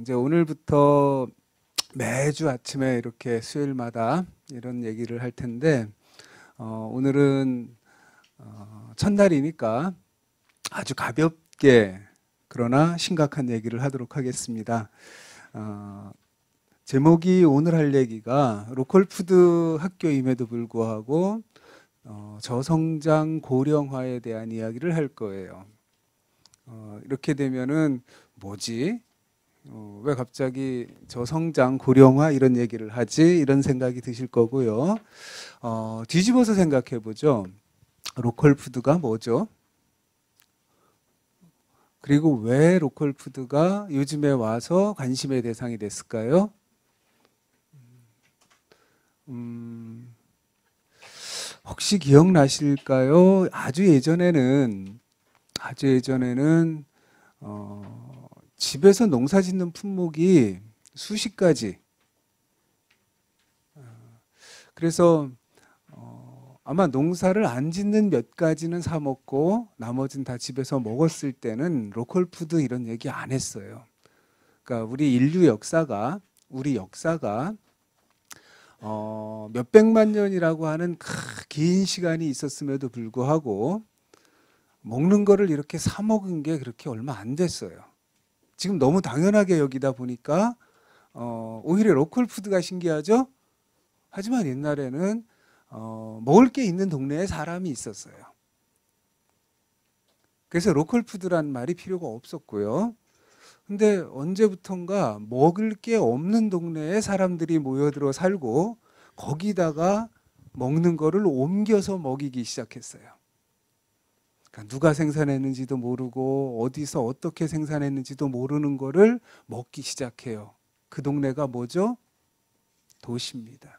이제 오늘부터 매주 아침에 이렇게 수요일마다 이런 얘기를 할 텐데, 오늘은 첫날이니까 아주 가볍게 그러나 심각한 얘기를 하도록 하겠습니다. 어, 제목이 오늘 할 얘기가 로컬푸드 학교임에도 불구하고 저성장 고령화에 대한 이야기를 할 거예요. 이렇게 되면은 뭐지? 왜 갑자기 저성장 고령화 이런 얘기를 하지? 이런 생각이 드실 거고요. 뒤집어서 생각해 보죠. 로컬 푸드가 뭐죠? 그리고 왜 로컬 푸드가 요즘에 와서 관심의 대상이 됐을까요? 음, 혹시 기억나실까요? 아주 예전에는 집에서 농사 짓는 품목이 수십 가지. 그래서 아마 농사를 안 짓는 몇 가지는 사 먹고 나머지는 다 집에서 먹었을 때는 로컬 푸드 이런 얘기 안 했어요. 그러니까 우리 역사가 몇백만 년이라고 하는 긴 시간이 있었음에도 불구하고 먹는 거를 이렇게 사 먹은 게 그렇게 얼마 안 됐어요. 지금 너무 당연하게 여기다 보니까 오히려 로컬 푸드가 신기하죠? 하지만 옛날에는 먹을 게 있는 동네에 사람이 있었어요. 그래서 로컬 푸드란 말이 필요가 없었고요. 근데 언제부턴가 먹을 게 없는 동네에 사람들이 모여들어 살고 거기다가 먹는 거를 옮겨서 먹이기 시작했어요. 그러니까 누가 생산했는지도 모르고 어디서 어떻게 생산했는지도 모르는 거를 먹기 시작해요. 그 동네가 뭐죠? 도시입니다.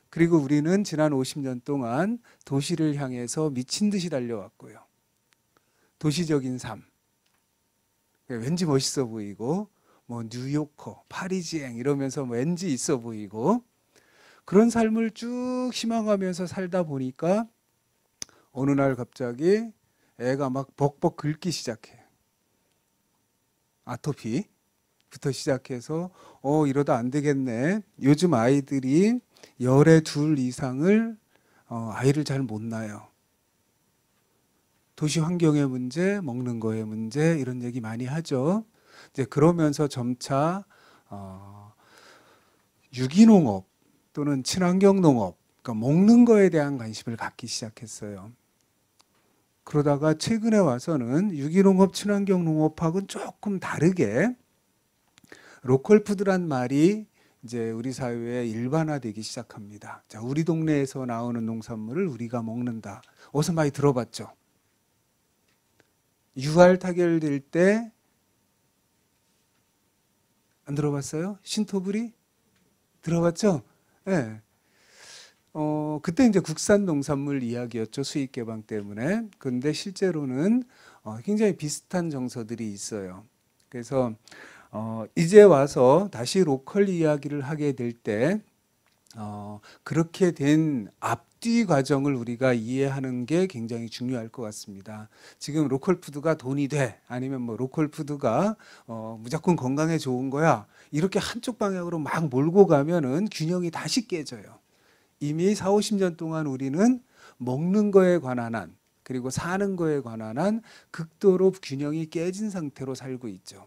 그리고 우리는 지난 50년 동안 도시를 향해서 미친 듯이 달려왔고요. 도시적인 삶. 왠지 멋있어 보이고, 뭐 뉴요커, 파리지앵 이러면서 왠지 있어 보이고, 그런 삶을 쭉 희망하면서 살다 보니까 어느 날 갑자기 애가 막 벅벅 긁기 시작해요. 아토피부터 시작해서 이러다 안 되겠네. 요즘 아이들이 열에 둘 이상을 아이를 잘 못 낳아요. 도시 환경의 문제, 먹는 거의 문제 이런 얘기 많이 하죠. 이제 그러면서 점차 어, 유기농업 또는 친환경 농업, 그러니까 먹는 거에 대한 관심을 갖기 시작했어요. 그러다가 최근에 와서는 유기농업, 친환경 농업하고는 조금 다르게 로컬 푸드란 말이 이제 우리 사회에 일반화되기 시작합니다. 자, 우리 동네에서 나오는 농산물을 우리가 먹는다. 어디서 많이 들어봤죠? 유알 타결될 때 안 들어봤어요? 신토부리? 들어봤죠? 예. 네. 그때 이제 국산 농산물 이야기였죠. 수익 개방 때문에. 그런데 실제로는 굉장히 비슷한 정서들이 있어요. 그래서 이제 와서 다시 로컬 이야기를 하게 될 때 그렇게 된 앞뒤 과정을 우리가 이해하는 게 굉장히 중요할 것 같습니다. 지금 로컬 푸드가 돈이 돼 아니면 뭐 로컬 푸드가 무조건 건강에 좋은 거야 이렇게 한쪽 방향으로 막 몰고 가면은 균형이 다시 깨져요. 이미 4, 50년 동안 우리는 먹는 거에 관한 한 그리고 사는 거에 관한 한 극도로 균형이 깨진 상태로 살고 있죠.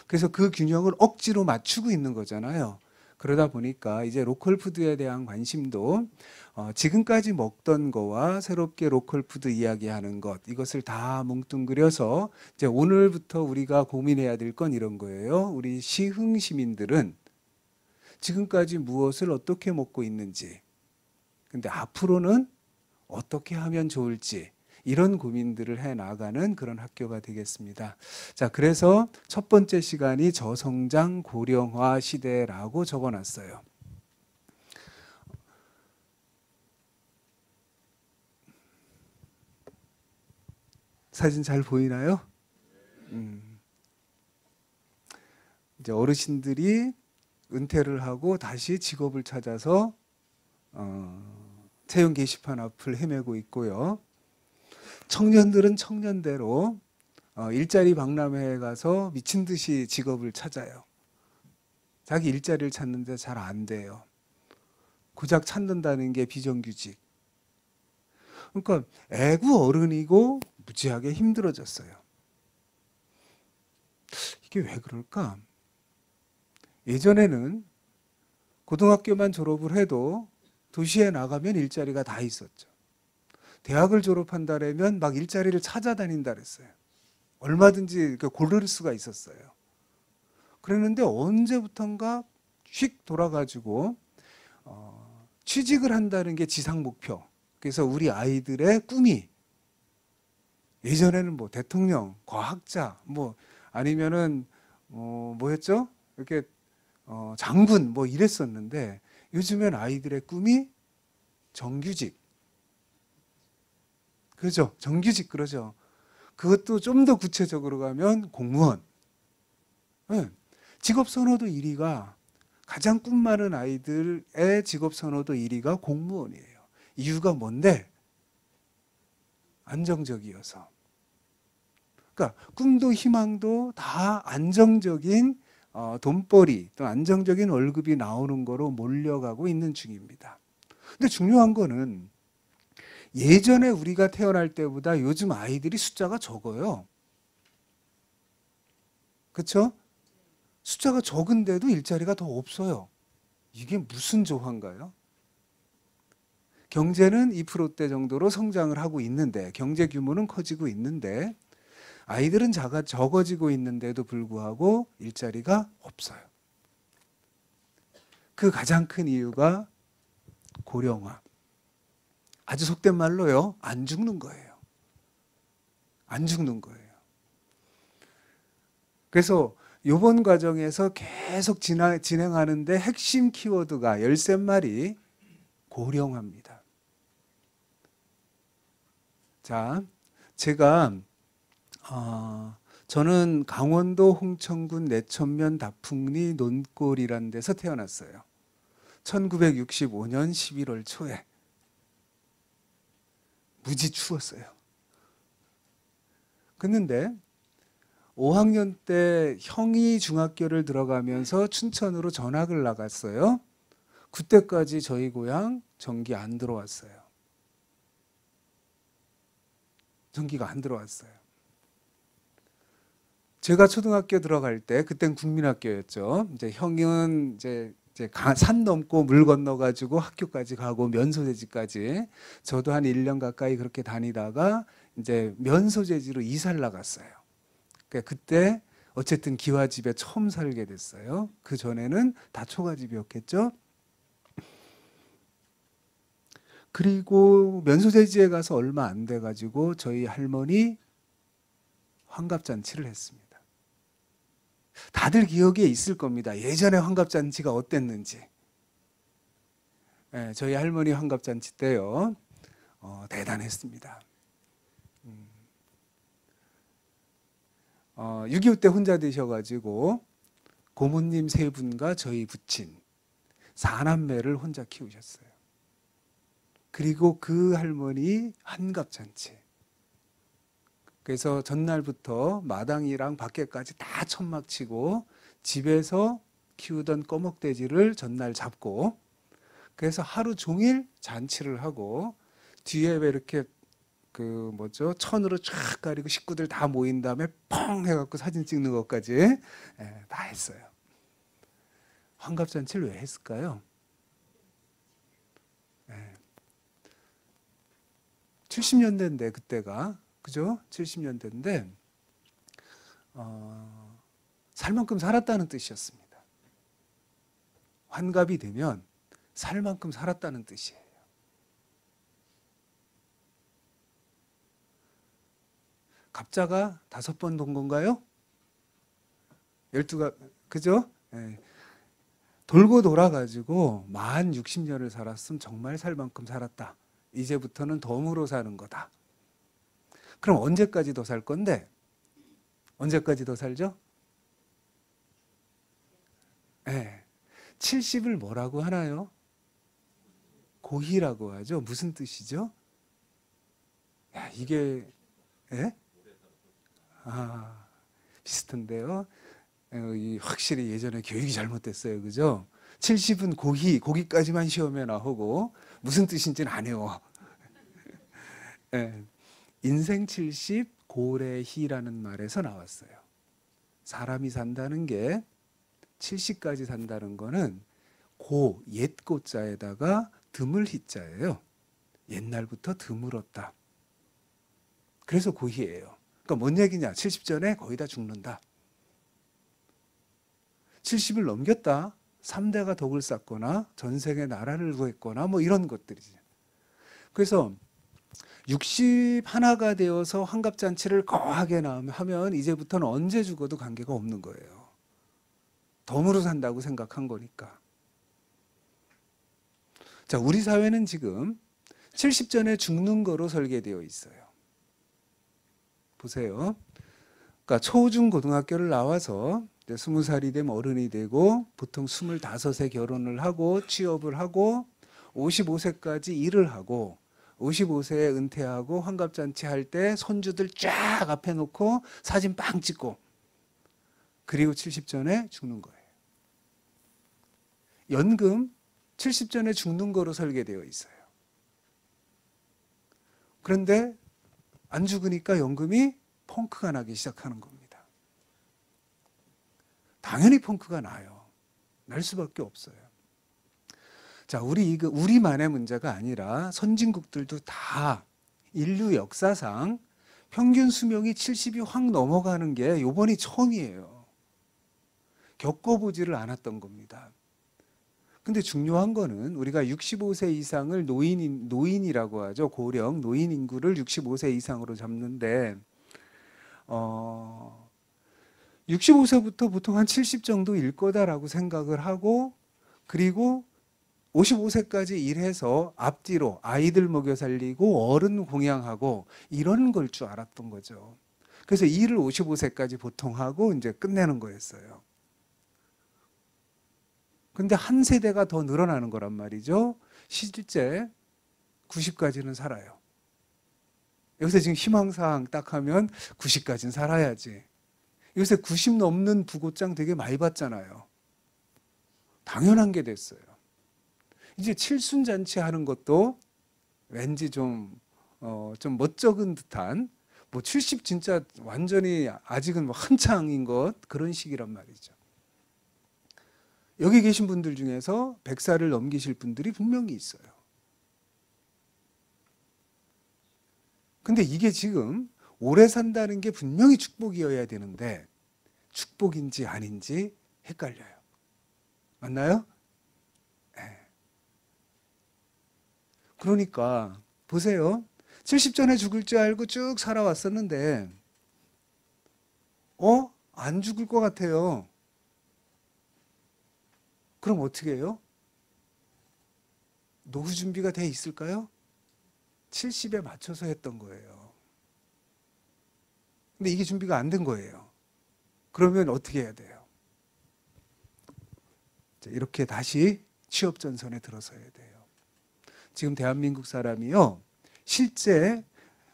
그래서 그 균형을 억지로 맞추고 있는 거잖아요. 그러다 보니까 이제 로컬 푸드에 대한 관심도 지금까지 먹던 거와 새롭게 로컬 푸드 이야기하는 것 이것을 다 뭉뚱그려서 이제 오늘부터 우리가 고민해야 될 건 이런 거예요. 우리 시흥 시민들은 지금까지 무엇을 어떻게 먹고 있는지, 근데 앞으로는 어떻게 하면 좋을지 이런 고민들을 해 나가는 그런 학교가 되겠습니다. 자, 그래서 첫 번째 시간이 저성장 고령화 시대라고 적어놨어요. 사진 잘 보이나요? 이제 어르신들이 은퇴를 하고 다시 직업을 찾아서 채용 게시판 앞을 헤매고 있고요. 청년들은 청년대로 일자리 박람회에 가서 미친 듯이 직업을 찾아요. 자기 일자리를 찾는데 잘 안 돼요. 고작 찾는다는 게 비정규직. 그러니까 애구 어른이고 무지하게 힘들어졌어요. 이게 왜 그럴까? 예전에는 고등학교만 졸업을 해도 도시에 나가면 일자리가 다 있었죠. 대학을 졸업한다면 막 일자리를 찾아다닌다 그랬어요. 얼마든지 고를 수가 있었어요. 그랬는데 언제부턴가 휙 돌아가지고 취직을 한다는 게 지상 목표. 그래서 우리 아이들의 꿈이 예전에는 뭐 대통령, 과학자, 뭐 아니면은 뭐였죠? 이렇게 장군 뭐 이랬었는데 요즘엔 아이들의 꿈이 정규직. 그렇죠? 정규직 그러죠. 그것도 좀 더 구체적으로 가면 공무원. 네. 직업 선호도 1위가 가장 꿈 많은 아이들의 직업 선호도 1위가 공무원이에요. 이유가 뭔데? 안정적이어서. 그러니까 꿈도 희망도 다 안정적인 돈벌이 또 안정적인 월급이 나오는 거로 몰려가고 있는 중입니다. 근데 중요한 거는 예전에 우리가 태어날 때보다 요즘 아이들이 숫자가 적어요. 그렇죠? 숫자가 적은데도 일자리가 더 없어요. 이게 무슨 조화인가요? 경제는 2%대 정도로 성장을 하고 있는데 경제 규모는 커지고 있는데 아이들은 적어지고 있는데도 불구하고 일자리가 없어요. 그 가장 큰 이유가 고령화. 아주 속된 말로요. 안 죽는 거예요. 안 죽는 거예요. 그래서 이번 과정에서 계속 진행하는데 핵심 키워드가 13마리 고령화입니다. 자, 제가 저는 강원도 홍천군 내천면 다풍리 논골이라는 데서 태어났어요. 1965년 11월 초에. 무지 추웠어요. 그런데 5학년 때 형이 중학교를 들어가면서 춘천으로 전학을 나갔어요. 그때까지 저희 고향 전기 안 들어왔어요. 전기가 안 들어왔어요. 제가 초등학교 들어갈 때 그땐 국민학교였죠. 이제 형은 이제 산 넘고 물 건너 가지고 학교까지 가고 면소재지까지 저도 한 1년 가까이 그렇게 다니다가 이제 면소재지로 이사를 나갔어요. 그러니까 그때 어쨌든 기와집에 처음 살게 됐어요. 그 전에는 다 초가집이었겠죠. 그리고 면소재지에 가서 얼마 안 돼 가지고 저희 할머니 환갑잔치를 했습니다. 다들 기억에 있을 겁니다. 예전에 환갑잔치가 어땠는지. 네, 저희 할머니 환갑잔치 때요. 대단했습니다. 6.25 때 혼자 되셔가지고 고모님 3분과 저희 부친 4남매를 혼자 키우셨어요. 그리고 그 할머니 환갑잔치. 그래서 전날부터 마당이랑 밖에까지 다 천막 치고 집에서 키우던 꺼먹돼지를 전날 잡고 그래서 하루 종일 잔치를 하고 뒤에 왜 이렇게 천으로 쫙 가리고 식구들 다 모인 다음에 펑 해갖고 사진 찍는 것까지 다 했어요. 환갑잔치를 왜 했을까요? 70년대인데 그때가 그죠? 70년대인데 살 만큼 살았다는 뜻이었습니다. 환갑이 되면 살 만큼 살았다는 뜻이에요. 갑자가 5번 돈 건가요? 12가 그죠? 네. 돌고 돌아가지고 만 60년을 살았으면 정말 살 만큼 살았다. 이제부터는 덤으로 사는 거다. 그럼 언제까지 더 살 건데? 언제까지 더 살죠? 네. 70을 뭐라고 하나요? 고희라고 하죠. 무슨 뜻이죠? 야, 이게 아, 비슷한데요. 확실히 예전에 교육이 잘못됐어요. 그죠? 70은 고기까지만 시험에 나오고 무슨 뜻인지는 안 해요. 예, 인생 70 고래희라는 말에서 나왔어요. 사람이 산다는 게 70까지 산다는 거는 옛 고자에다가 드물 희자예요. 옛날부터 드물었다. 그래서 고희예요. 그러니까 뭔 얘기냐? 70 전에 거의 다 죽는다. 70을 넘겼다. 3대가 덕을 쌓거나 전생에 나라를 구했거나 뭐 이런 것들이지. 그래서 60 하나가 되어서 환갑잔치를 거하게 하면 이제부터는 언제 죽어도 관계가 없는 거예요. 덤으로 산다고 생각한 거니까. 자, 우리 사회는 지금 70 전에 죽는 거로 설계되어 있어요. 보세요. 그러니까 초중 고등학교를 나와서 20살이 되면 어른이 되고 보통 25에 결혼을 하고 취업을 하고 55세까지 일을 하고 55세에 은퇴하고 환갑잔치 할 때 손주들 쫙 앞에 놓고 사진 빵 찍고 그리고 70 전에 죽는 거예요. 연금 70 전에 죽는 거로 설계되어 있어요. 그런데 안 죽으니까 연금이 펑크가 나기 시작하는 겁니다. 당연히 펑크가 나요. 날 수밖에 없어요. 자, 우리만의 문제가 아니라 선진국들도 다 인류 역사상 평균 수명이 70이 확 넘어가는 게 이번이 처음이에요. 겪어보지를 않았던 겁니다. 근데 중요한 거는 우리가 65세 이상을 노인이라고 하죠. 고령, 노인 인구를 65세 이상으로 잡는데 65세부터 보통 한 70 정도일 거다라고 생각을 하고 그리고 55세까지 일해서 앞뒤로 아이들 먹여 살리고 어른 공양하고 이런 걸 줄 알았던 거죠. 그래서 일을 55세까지 보통 하고 이제 끝내는 거였어요. 근데 한 세대가 더 늘어나는 거란 말이죠. 실제 90까지는 살아요. 여기서 지금 희망사항 딱 하면 90까지는 살아야지. 요새 90 넘는 부고장 되게 많이 봤잖아요. 당연한 게 됐어요. 이제 칠순잔치 하는 것도 왠지 좀 멋쩍은 듯한 70 진짜 완전히 아직은 한창인 것 그런 시기란 말이죠. 여기 계신 분들 중에서 100살을 넘기실 분들이 분명히 있어요. 근데 이게 지금 오래 산다는 게 분명히 축복이어야 되는데 축복인지 아닌지 헷갈려요. 맞나요? 네. 그러니까 보세요. 70 전에 죽을 줄 알고 쭉 살아왔었는데 안 죽을 것 같아요. 그럼 어떻게 해요? 노후 준비가 돼 있을까요? 70에 맞춰서 했던 거예요. 근데 이게 준비가 안 된 거예요. 그러면 어떻게 해야 돼요? 이렇게 다시 취업 전선에 들어서야 돼요. 지금 대한민국 사람이요. 실제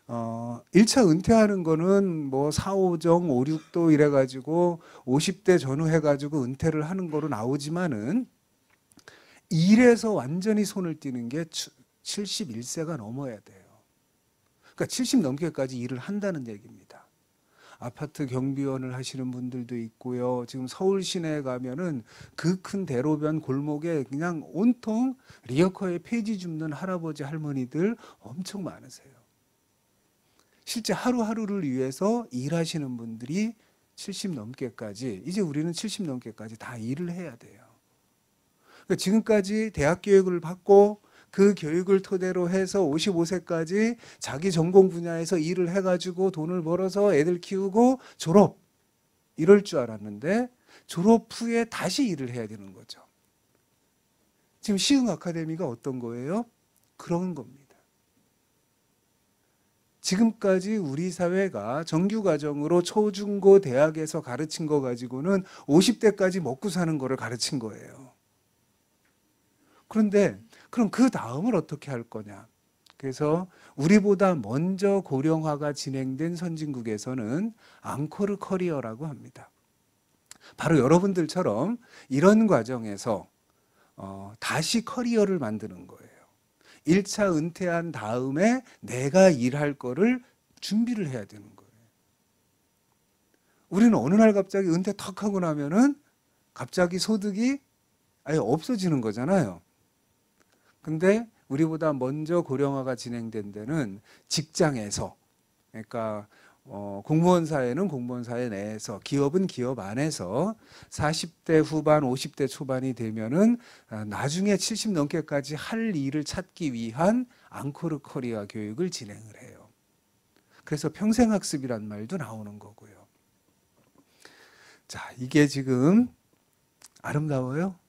1차 은퇴하는 거는 뭐 4, 5정, 5, 6도 이래가지고 50대 전후해가지고 은퇴를 하는 거로 나오지만은 일에서 완전히 손을 떼는 게 71세가 넘어야 돼요. 그러니까 70 넘게까지 일을 한다는 얘기입니다. 아파트 경비원을 하시는 분들도 있고요. 지금 서울 시내에 가면은 그 큰 대로변 골목에 그냥 온통 리어커에 폐지 줍는 할아버지 할머니들 엄청 많으세요. 실제 하루하루를 위해서 일하시는 분들이 70 넘게까지 이제 우리는 70 넘게까지 다 일을 해야 돼요. 그러니까 지금까지 대학 교육을 받고 그 교육을 토대로 해서 55세까지 자기 전공 분야에서 일을 해가지고 돈을 벌어서 애들 키우고 졸업 이럴 줄 알았는데 졸업 후에 다시 일을 해야 되는 거죠. 지금 시흥 아카데미가 어떤 거예요? 그런 겁니다. 지금까지 우리 사회가 정규과정으로 초중고 대학에서 가르친 거 가지고는 50대까지 먹고 사는 거를 가르친 거예요. 그런데 그럼 그 다음을 어떻게 할 거냐? 그래서 우리보다 먼저 고령화가 진행된 선진국에서는 앙코르 커리어라고 합니다. 바로 여러분들처럼 이런 과정에서 다시 커리어를 만드는 거예요. 1차 은퇴한 다음에 내가 일할 거를 준비를 해야 되는 거예요. 우리는 어느 날 갑자기 은퇴 턱 하고 나면은 갑자기 소득이 아예 없어지는 거잖아요. 근데 우리보다 먼저 고령화가 진행된 데는 직장에서, 그러니까 공무원 사회는 공무원 사회 내에서, 기업은 기업 안에서 40대 후반, 50대 초반이 되면은 나중에 70 넘게까지 할 일을 찾기 위한 앙코르 커리어 교육을 진행을 해요. 그래서 평생학습이란 말도 나오는 거고요. 자, 이게 지금 아름다워요?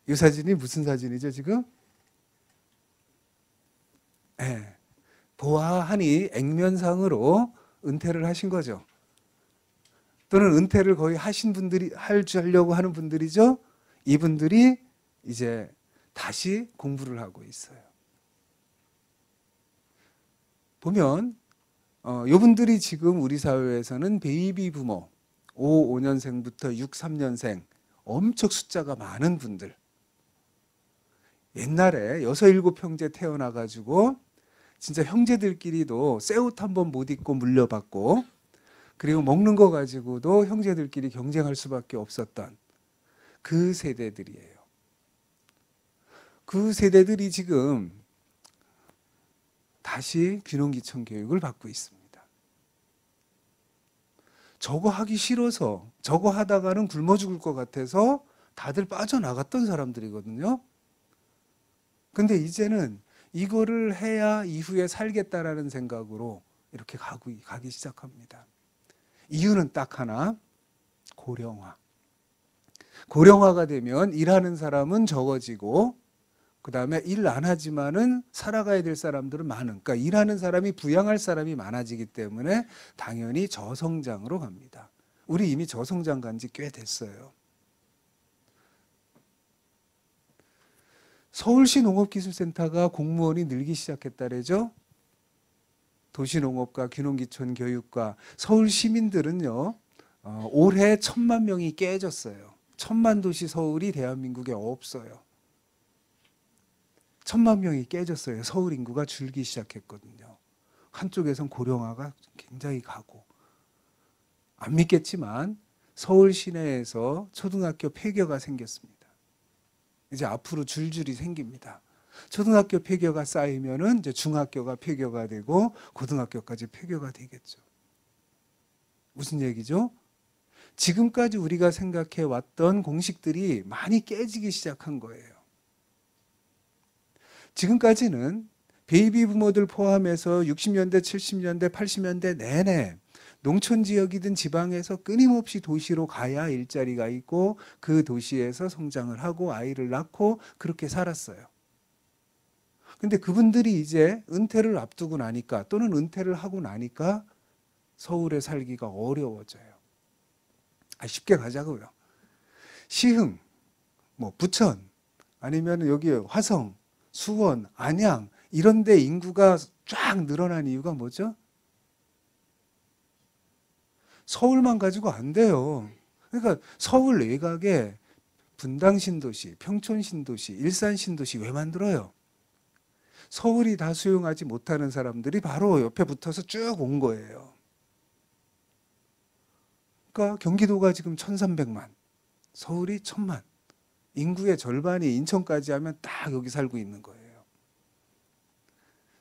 이 사진이 무슨 사진이죠, 지금? 네. 보아하니 액면상으로 은퇴를 하신 거죠. 또는 은퇴를 거의 하신 분들이, 하려고 하는 분들이죠. 이분들이 이제 다시 공부를 하고 있어요. 보면 이분들이 지금 우리 사회에서는 베이비 부모, 55년생부터 63년생, 엄청 숫자가 많은 분들. 옛날에 6, 7형제 태어나가지고 진짜 형제들끼리도 새 옷 한 번 못 입고 물려받고, 그리고 먹는 거 가지고도 형제들끼리 경쟁할 수밖에 없었던 그 세대들이에요. 그 세대들이 지금 다시 귀농귀촌 교육을 받고 있습니다. 저거 하기 싫어서, 저거 하다가는 굶어 죽을 것 같아서 다들 빠져나갔던 사람들이거든요. 근데 이제는 이거를 해야 이후에 살겠다라는 생각으로 이렇게 가기 시작합니다. 이유는 딱 하나, 고령화. 고령화가 되면 일하는 사람은 적어지고, 그 다음에 일 안 하지만은 살아가야 될 사람들은 많은, 그러니까 일하는 사람이 부양할 사람이 많아지기 때문에 당연히 저성장으로 갑니다. 우리 이미 저성장 간 지 꽤 됐어요. 서울시 농업기술센터가 공무원이 늘기 시작했다래죠. 도시농업과 귀농귀촌 교육과 서울 시민들은요, 올해 1,000만 명이 깨졌어요. 1,000만 도시 서울이 대한민국에 없어요. 1,000만 명이 깨졌어요. 서울 인구가 줄기 시작했거든요. 한쪽에선 고령화가 굉장히 가고, 안 믿겠지만 서울 시내에서 초등학교 폐교가 생겼습니다. 이제 앞으로 줄줄이 생깁니다. 초등학교 폐교가 쌓이면은 이제 중학교가 폐교가 되고 고등학교까지 폐교가 되겠죠. 무슨 얘기죠? 지금까지 우리가 생각해 왔던 공식들이 많이 깨지기 시작한 거예요. 지금까지는 베이비 부모들 포함해서 60년대, 70년대, 80년대 내내 농촌 지역이든 지방에서 끊임없이 도시로 가야 일자리가 있고 그 도시에서 성장을 하고 아이를 낳고 그렇게 살았어요. 근데 그분들이 이제 은퇴를 앞두고 나니까, 또는 은퇴를 하고 나니까 서울에 살기가 어려워져요. 쉽게 가자고요. 시흥, 부천, 아니면 여기 화성, 수원, 안양 이런 데 인구가 쫙 늘어난 이유가 뭐죠? 서울만 가지고 안 돼요. 그러니까 서울 외곽에 분당 신도시, 평촌 신도시, 일산 신도시 왜 만들어요? 서울이 다 수용하지 못하는 사람들이 바로 옆에 붙어서 쭉 온 거예요. 그러니까 경기도가 지금 1,300만, 서울이 1,000만, 인구의 절반이 인천까지 하면 딱 여기 살고 있는 거예요.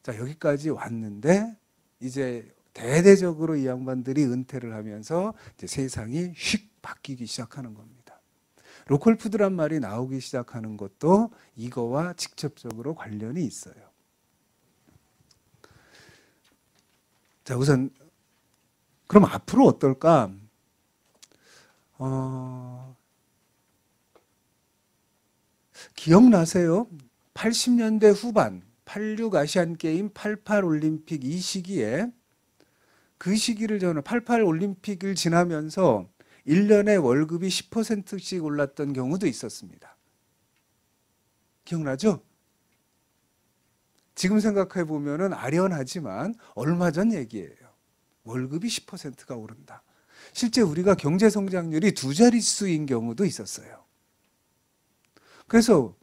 자, 여기까지 왔는데 이제 대대적으로 이 양반들이 은퇴를 하면서 이제 세상이 휙 바뀌기 시작하는 겁니다. 로컬푸드란 말이 나오기 시작하는 것도 이거와 직접적으로 관련이 있어요. 자, 우선 그럼 앞으로 어떨까? 기억나세요? 80년대 후반 86 아시안게임, 88 올림픽 이 시기에, 그 시기를 저는 88 올림픽을 지나면서 1년에 월급이 10%씩 올랐던 경우도 있었습니다. 기억나죠? 지금 생각해 보면은 아련하지만 얼마 전 얘기예요. 월급이 10%가 오른다. 실제 우리가 경제 성장률이 두 자릿수인 경우도 있었어요. 그래서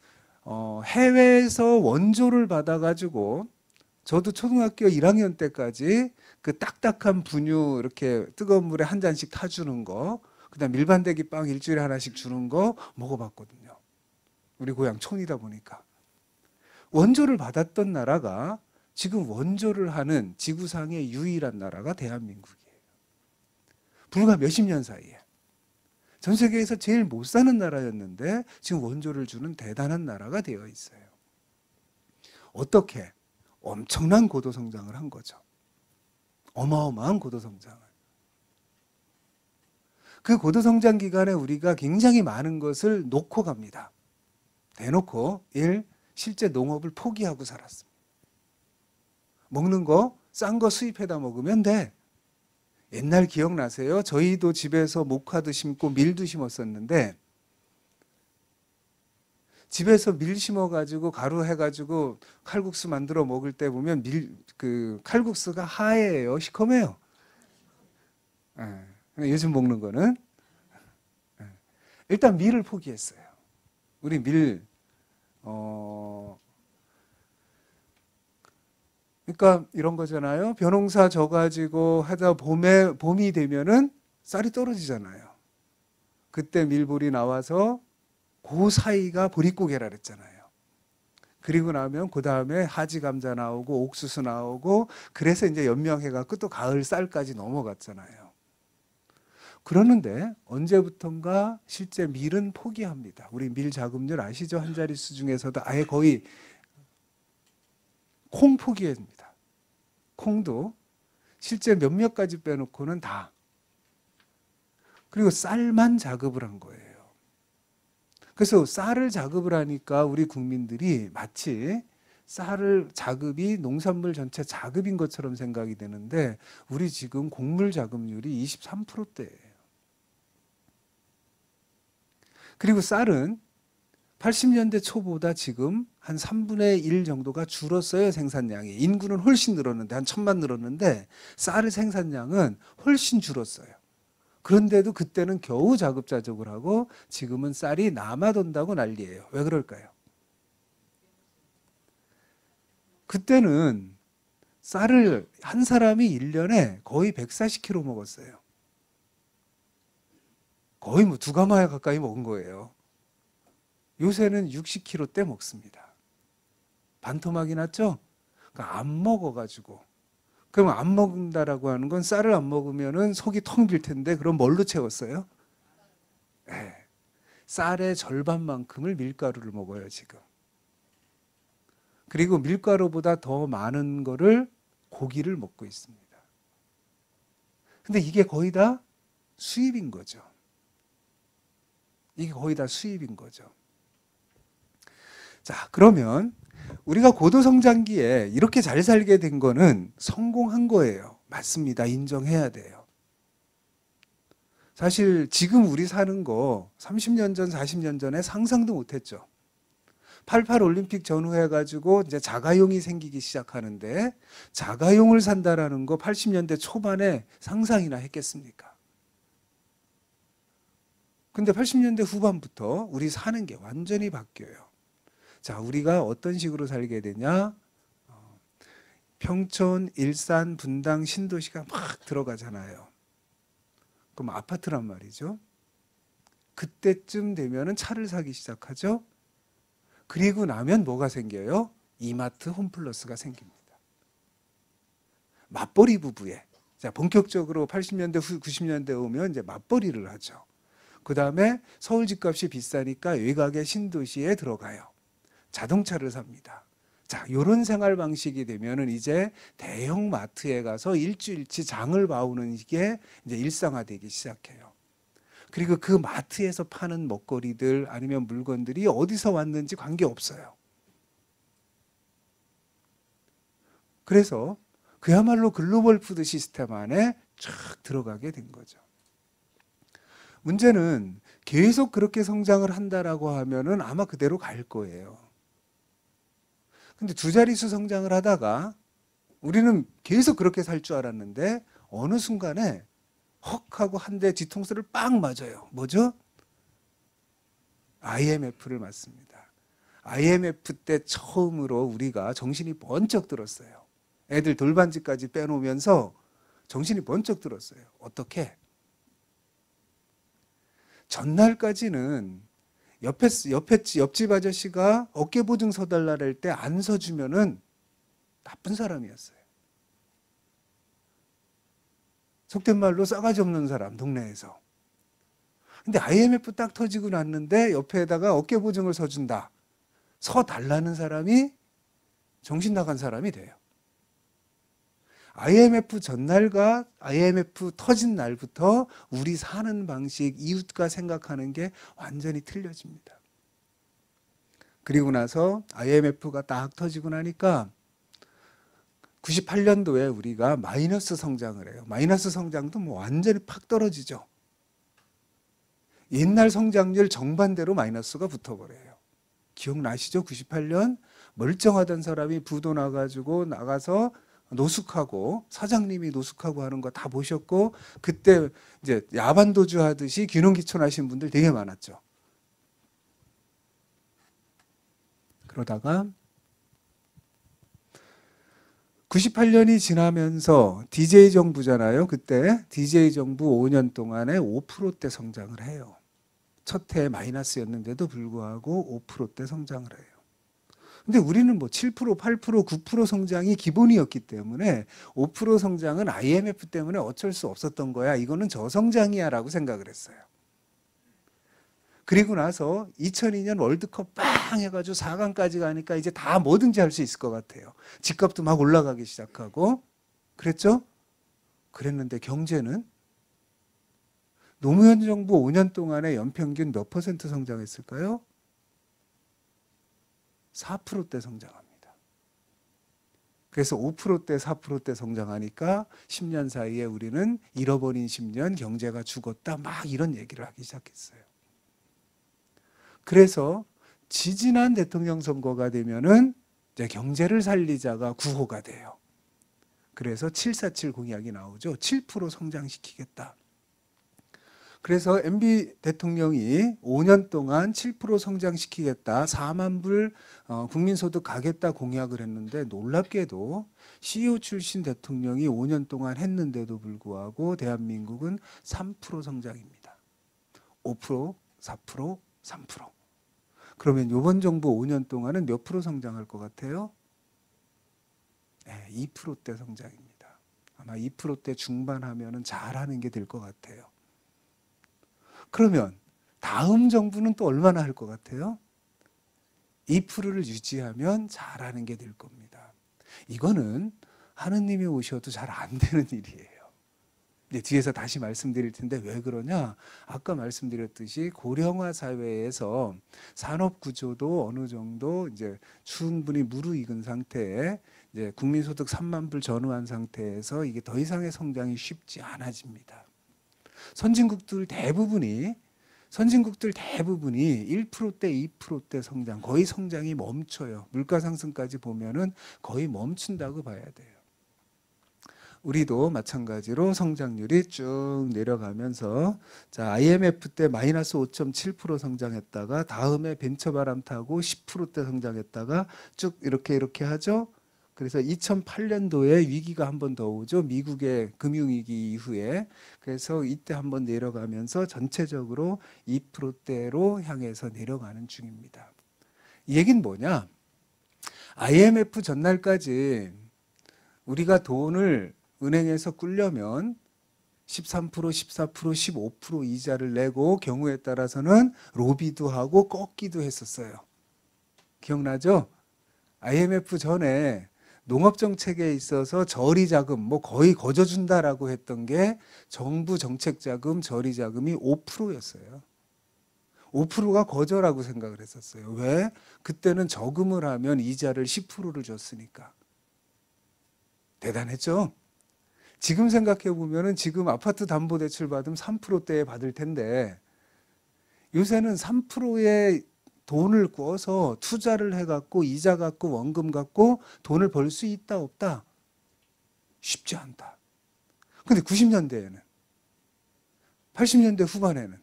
해외에서 원조를 받아가지고 저도 초등학교 1학년 때까지 그 딱딱한 분유 이렇게 뜨거운 물에 한 잔씩 타주는 거, 그다음 밀반대기 빵 일주일에 하나씩 주는 거 먹어봤거든요. 우리 고향 촌이다 보니까. 원조를 받았던 나라가 지금 원조를 하는 지구상의 유일한 나라가 대한민국이에요. 불과 몇십 년 사이에. 전 세계에서 제일 못 사는 나라였는데 지금 원조를 주는 대단한 나라가 되어 있어요. 어떻게? 엄청난 고도 성장을 한 거죠. 어마어마한 고도 성장을. 그 고도 성장 기간에 우리가 굉장히 많은 것을 놓고 갑니다. 대놓고 실제 농업을 포기하고 살았습니다. 먹는 거 싼 거 수입해다 먹으면 돼. 옛날 기억나세요? 저희도 집에서 목화도 심고 밀도 심었었는데 집에서 밀 심어가지고 가루 해가지고 칼국수 만들어 먹을 때 보면 그 칼국수가 하얘요, 시커매요. 요즘 먹는 거는 일단 밀을 포기했어요. 우리 밀 그러니까 이런 거잖아요. 벼농사 져가지고 하다 봄이 되면은 쌀이 떨어지잖아요. 그때 밀볼이 나와서 그 사이가 보릿고개라 그랬잖아요. 그리고 나면 그 다음에 하지 감자 나오고 옥수수 나오고 그래서 이제 연명해갖고 또 가을 쌀까지 넘어갔잖아요. 그러는데 언제부턴가 실제 밀은 포기합니다. 우리 밀 자급률 아시죠? 한 자릿수 중에서도 아예 거의 콩 포기합니다. 콩도 실제 몇몇 가지 빼놓고는 다. 그리고 쌀만 자급을 한 거예요. 그래서 쌀을 자급을 하니까 우리 국민들이 마치 쌀을 자급이 농산물 전체 자급인 것처럼 생각이 되는데 우리 지금 곡물 자급률이 23%대예요. 그리고 쌀은 80년대 초보다 지금 한 3분의 1 정도가 줄었어요, 생산량이. 인구는 훨씬 늘었는데, 한 1000만 늘었는데, 쌀의 생산량은 훨씬 줄었어요. 그런데도 그때는 겨우 자급자족을 하고, 지금은 쌀이 남아돈다고 난리예요. 왜 그럴까요? 그때는 쌀을 한 사람이 1년에 거의 140kg 먹었어요. 거의 뭐 2가마에 가까이 먹은 거예요. 요새는 60kg대 먹습니다. 반토막이 났죠? 그러니까 안 먹어가지고. 그럼 안 먹는다라고 하는 건 쌀을 안 먹으면은 속이 텅 빌 텐데 그럼 뭘로 채웠어요? 네. 쌀의 절반만큼을 밀가루를 먹어요, 지금. 그리고 밀가루보다 더 많은 거를 고기를 먹고 있습니다. 근데 이게 거의 다 수입인 거죠. 이게 거의 다 수입인 거죠. 자, 그러면 우리가 고도성장기에 이렇게 잘 살게 된 거는 성공한 거예요. 맞습니다. 인정해야 돼요. 사실 지금 우리 사는 거 30년 전, 40년 전에 상상도 못했죠. 88 올림픽 전후해 가지고 이제 자가용이 생기기 시작하는데 자가용을 산다라는 거 80년대 초반에 상상이나 했겠습니까? 근데 80년대 후반부터 우리 사는 게 완전히 바뀌어요. 자, 우리가 어떤 식으로 살게 되냐? 평촌, 일산, 분당, 신도시가 막 들어가잖아요. 그럼 아파트란 말이죠. 그때쯤 되면은 차를 사기 시작하죠. 그리고 나면 뭐가 생겨요? 이마트, 홈플러스가 생깁니다. 맞벌이 부부에. 자, 본격적으로 80년대 후 90년대 오면 이제 맞벌이를 하죠. 그 다음에 서울 집값이 비싸니까 외곽의 신도시에 들어가요. 자동차를 삽니다. 자, 이런 생활 방식이 되면은 이제 대형 마트에 가서 일주일치 장을 봐오는 게 이제 일상화되기 시작해요. 그리고 그 마트에서 파는 먹거리들 아니면 물건들이 어디서 왔는지 관계없어요. 그래서 그야말로 글로벌 푸드 시스템 안에 쫙 들어가게 된 거죠. 문제는 계속 그렇게 성장을 한다라고 하면은 아마 그대로 갈 거예요. 근데 두 자릿수 성장을 하다가 우리는 계속 그렇게 살 줄 알았는데 어느 순간에 헉 하고 한 대 뒤통수를 빵 맞아요. 뭐죠? IMF를 맞습니다. IMF 때 처음으로 우리가 정신이 번쩍 들었어요. 애들 돌반지까지 빼놓으면서 정신이 번쩍 들었어요. 어떻게? 전날까지는 옆집 아저씨가 어깨 보증 서달라 할 때 안 서주면은 나쁜 사람이었어요. 속된 말로 싸가지 없는 사람, 동네에서. 근데 IMF 딱 터지고 났는데 옆에다가 어깨 보증을 서준다. 서달라는 사람이 정신 나간 사람이 돼요. IMF 전날과 IMF 터진 날부터 우리 사는 방식, 이웃과 생각하는 게 완전히 틀려집니다. 그리고 나서 IMF가 딱 터지고 나니까 98년도에 우리가 마이너스 성장을 해요. 마이너스 성장도 뭐 완전히 팍 떨어지죠. 옛날 성장률 정반대로 마이너스가 붙어버려요. 기억나시죠? 98년 멀쩡하던 사람이 부도 나가서 노숙하고 사장님이 노숙하고 하는 거 다 보셨고 그때 이제 야반도주 하듯이 귀농귀촌하신 분들 되게 많았죠. 그러다가 98년이 지나면서 DJ 정부잖아요. 그때 DJ 정부 5년 동안에 5%대 성장을 해요. 첫 해 마이너스였는데도 불구하고 5%대 성장을 해요. 근데 우리는 뭐 7%, 8%, 9% 성장이 기본이었기 때문에 5% 성장은 IMF 때문에 어쩔 수 없었던 거야. 이거는 저성장이야 라고 생각을 했어요. 그리고 나서 2002년 월드컵 빵 해가지고 4강까지 가니까 이제 다 뭐든지 할 수 있을 것 같아요. 집값도 막 올라가기 시작하고 그랬죠? 그랬는데 경제는 노무현 정부 5년 동안에 연평균 몇 퍼센트 성장했을까요? 4%대 성장합니다. 그래서 5%대 4%대 성장하니까 10년 사이에 우리는 잃어버린 10년 경제가 죽었다 막 이런 얘기를 하기 시작했어요. 그래서 지지난 대통령 선거가 되면은 이제 경제를 살리자가 구호가 돼요. 그래서 747 공약이 나오죠. 7% 성장시키겠다. 그래서 MB 대통령이 5년 동안 7% 성장시키겠다, 4만 불 국민소득 가겠다 공약을 했는데 놀랍게도 CEO 출신 대통령이 5년 동안 했는데도 불구하고 대한민국은 3% 성장입니다. 5%, 4%, 3%. 그러면 이번 정부 5년 동안은 몇 프로 성장할 것 같아요? 네, 2%대 성장입니다. 아마 2%대 중반 하면은 잘하는 게 될 것 같아요. 그러면 다음 정부는 또 얼마나 할 것 같아요? 2%를 유지하면 잘하는 게 될 겁니다. 이거는 하느님이 오셔도 잘 안 되는 일이에요. 이제 뒤에서 다시 말씀드릴 텐데 왜 그러냐? 아까 말씀드렸듯이 고령화 사회에서 산업 구조도 어느 정도 이제 충분히 무르익은 상태에 이제 국민소득 3만 불 전후한 상태에서 이게 더 이상의 성장이 쉽지 않아집니다. 선진국들 대부분이 1%대 2%대 성장, 거의 성장이 멈춰요. 물가 상승까지 보면은 거의 멈춘다고 봐야 돼요. 우리도 마찬가지로 성장률이 쭉 내려가면서 자, IMF 때 마이너스 5.7% 성장했다가 다음에 벤처바람 타고 10%대 성장했다가 쭉 이렇게 하죠. 그래서 2008년도에 위기가 한 번 더 오죠. 미국의 금융위기 이후에. 그래서 이때 한 번 내려가면서 전체적으로 2%대로 향해서 내려가는 중입니다. 이 얘기는 뭐냐? IMF 전날까지 우리가 돈을 은행에서 꿀려면 13%, 14%, 15% 이자를 내고 경우에 따라서는 로비도 하고 꺾기도 했었어요. 기억나죠? IMF 전에 농업정책에 있어서 저리자금 뭐 거의 거저준다라고 했던 게 정부 정책자금, 저리자금이 5%였어요. 5%가 거저라고 생각을 했었어요. 왜? 그때는 저금을 하면 이자를 10%를 줬으니까. 대단했죠? 지금 생각해 보면은 지금 아파트 담보대출 받으면 3%대에 받을 텐데 요새는 3%의 돈을 꿔서 투자를 해갖고 이자 갖고 원금 갖고 돈을 벌 수 있다 없다? 쉽지 않다. 근데 90년대에는 80년대 후반에는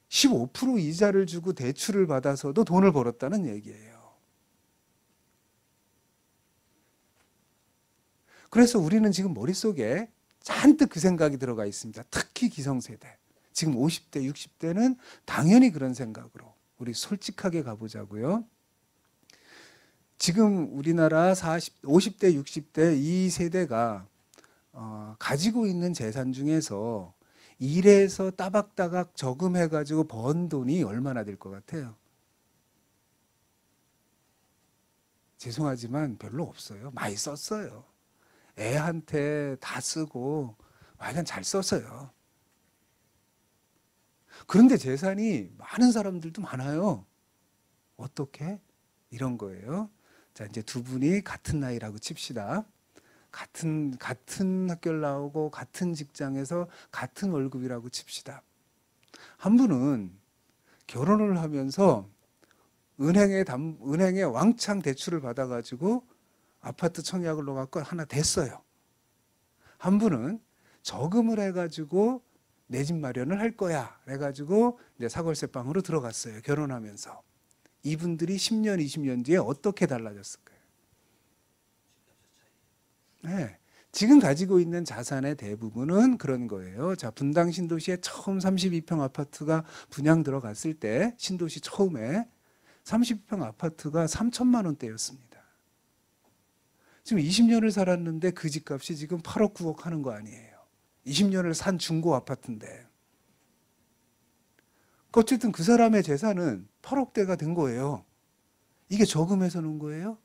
15% 이자를 주고 대출을 받아서도 돈을 벌었다는 얘기예요. 그래서 우리는 지금 머릿속에 잔뜩 그 생각이 들어가 있습니다. 특히 기성세대. 지금 50대, 60대는 당연히 그런 생각으로 우리 솔직하게 가보자고요. 지금 우리나라 50대, 60대 이 세대가 가지고 있는 재산 중에서 일해서 따박따박 저금해가지고 번 돈이 얼마나 될 것 같아요? 죄송하지만 별로 없어요. 많이 썼어요. 애한테 다 쓰고 완전 잘 썼어요. 그런데 재산이 많은 사람들도 많아요. 어떻게? 이런 거예요. 자, 이제 두 분이 같은 나이라고 칩시다. 같은 학교를 나오고 같은 직장에서 같은 월급이라고 칩시다. 한 분은 결혼을 하면서 은행에 왕창 대출을 받아가지고 아파트 청약을 넣어갖고 하나 됐어요. 한 분은 저금을 해가지고 내 집 마련을 할 거야. 그래가지고 이제 사골세방으로 들어갔어요. 결혼하면서. 이분들이 10년, 20년 뒤에 어떻게 달라졌을까요? 네. 지금 가지고 있는 자산의 대부분은 그런 거예요. 자, 분당 신도시에 처음 32평 아파트가 분양 들어갔을 때, 신도시 처음에 32평 아파트가 3천만 원대였습니다. 지금 20년을 살았는데 그 집값이 지금 8억, 9억 하는 거 아니에요. 20년을 산 중고 아파트인데. 어쨌든 그 사람의 재산은 8억대가 된 거예요. 이게 저금해서 놓은 거예요?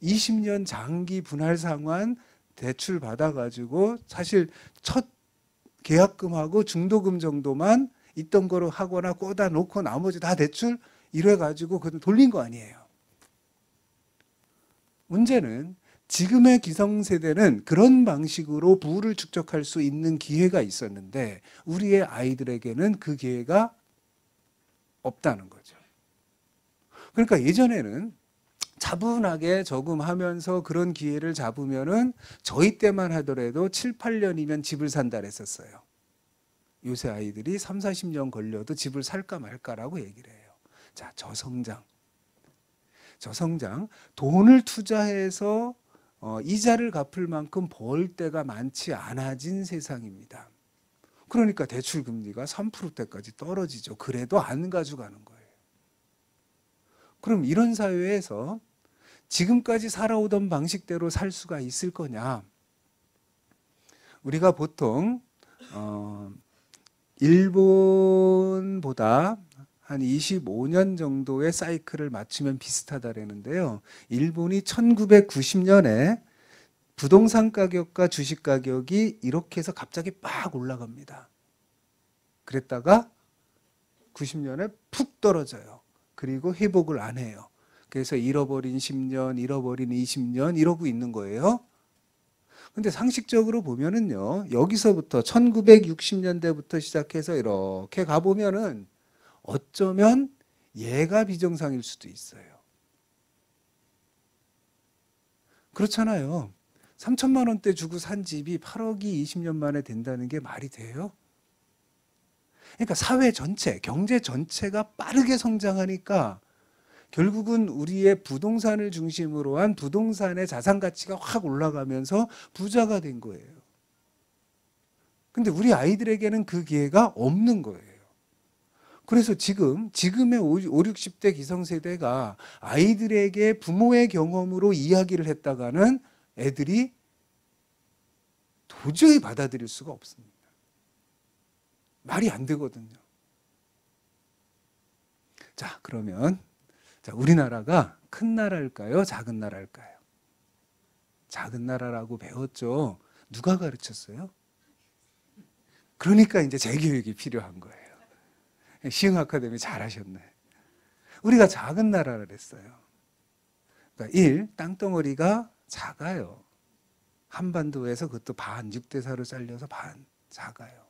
20년 장기 분할 상환 대출 받아가지고 사실 첫 계약금하고 중도금 정도만 있던 거로 하거나 꽂아 놓고 나머지 다 대출 이래가지고 그건 돌린 거 아니에요. 문제는 지금의 기성세대는 그런 방식으로 부를 축적할 수 있는 기회가 있었는데 우리의 아이들에게는 그 기회가 없다는 거죠. 그러니까 예전에는 차분하게 저금하면서 그런 기회를 잡으면은 저희 때만 하더라도 7, 8년이면 집을 산다 그랬었어요. 요새 아이들이 3, 40년 걸려도 집을 살까 말까라고 얘기를 해요. 자, 저성장. 돈을 투자해서 이자를 갚을 만큼 벌 때가 많지 않아진 세상입니다. 그러니까 대출 금리가 3%대까지 떨어지죠. 그래도 안 가져가는 거예요. 그럼 이런 사회에서 지금까지 살아오던 방식대로 살 수가 있을 거냐? 우리가 보통 일본보다 한 25년 정도의 사이클을 맞추면 비슷하다라는데요. 일본이 1990년에 부동산 가격과 주식 가격이 이렇게 해서 갑자기 빡 올라갑니다. 그랬다가 90년에 푹 떨어져요. 그리고 회복을 안 해요. 그래서 잃어버린 10년, 잃어버린 20년 이러고 있는 거예요. 근데 상식적으로 보면은요, 여기서부터 1960년대부터 시작해서 이렇게 가보면은 어쩌면 얘가 비정상일 수도 있어요. 그렇잖아요. 3천만 원대 주고 산 집이 8억이 20년 만에 된다는 게 말이 돼요? 그러니까 사회 전체, 경제 전체가 빠르게 성장하니까 결국은 우리의 부동산을 중심으로 한 부동산의 자산 가치가 확 올라가면서 부자가 된 거예요. 근데 우리 아이들에게는 그 기회가 없는 거예요. 그래서 지금의 5, 60대 기성세대가 아이들에게 부모의 경험으로 이야기를 했다가는 애들이 도저히 받아들일 수가 없습니다. 말이 안 되거든요. 자, 그러면 우리나라가 큰 나라일까요? 작은 나라일까요? 작은 나라라고 배웠죠. 누가 가르쳤어요? 그러니까 이제 재교육이 필요한 거예요. 시흥 아카데미 잘하셨네. 우리가 작은 나라를 했어요. 그러니까 땅덩어리가 작아요. 한반도에서 그것도 반, 6대4로 잘려서 반, 작아요.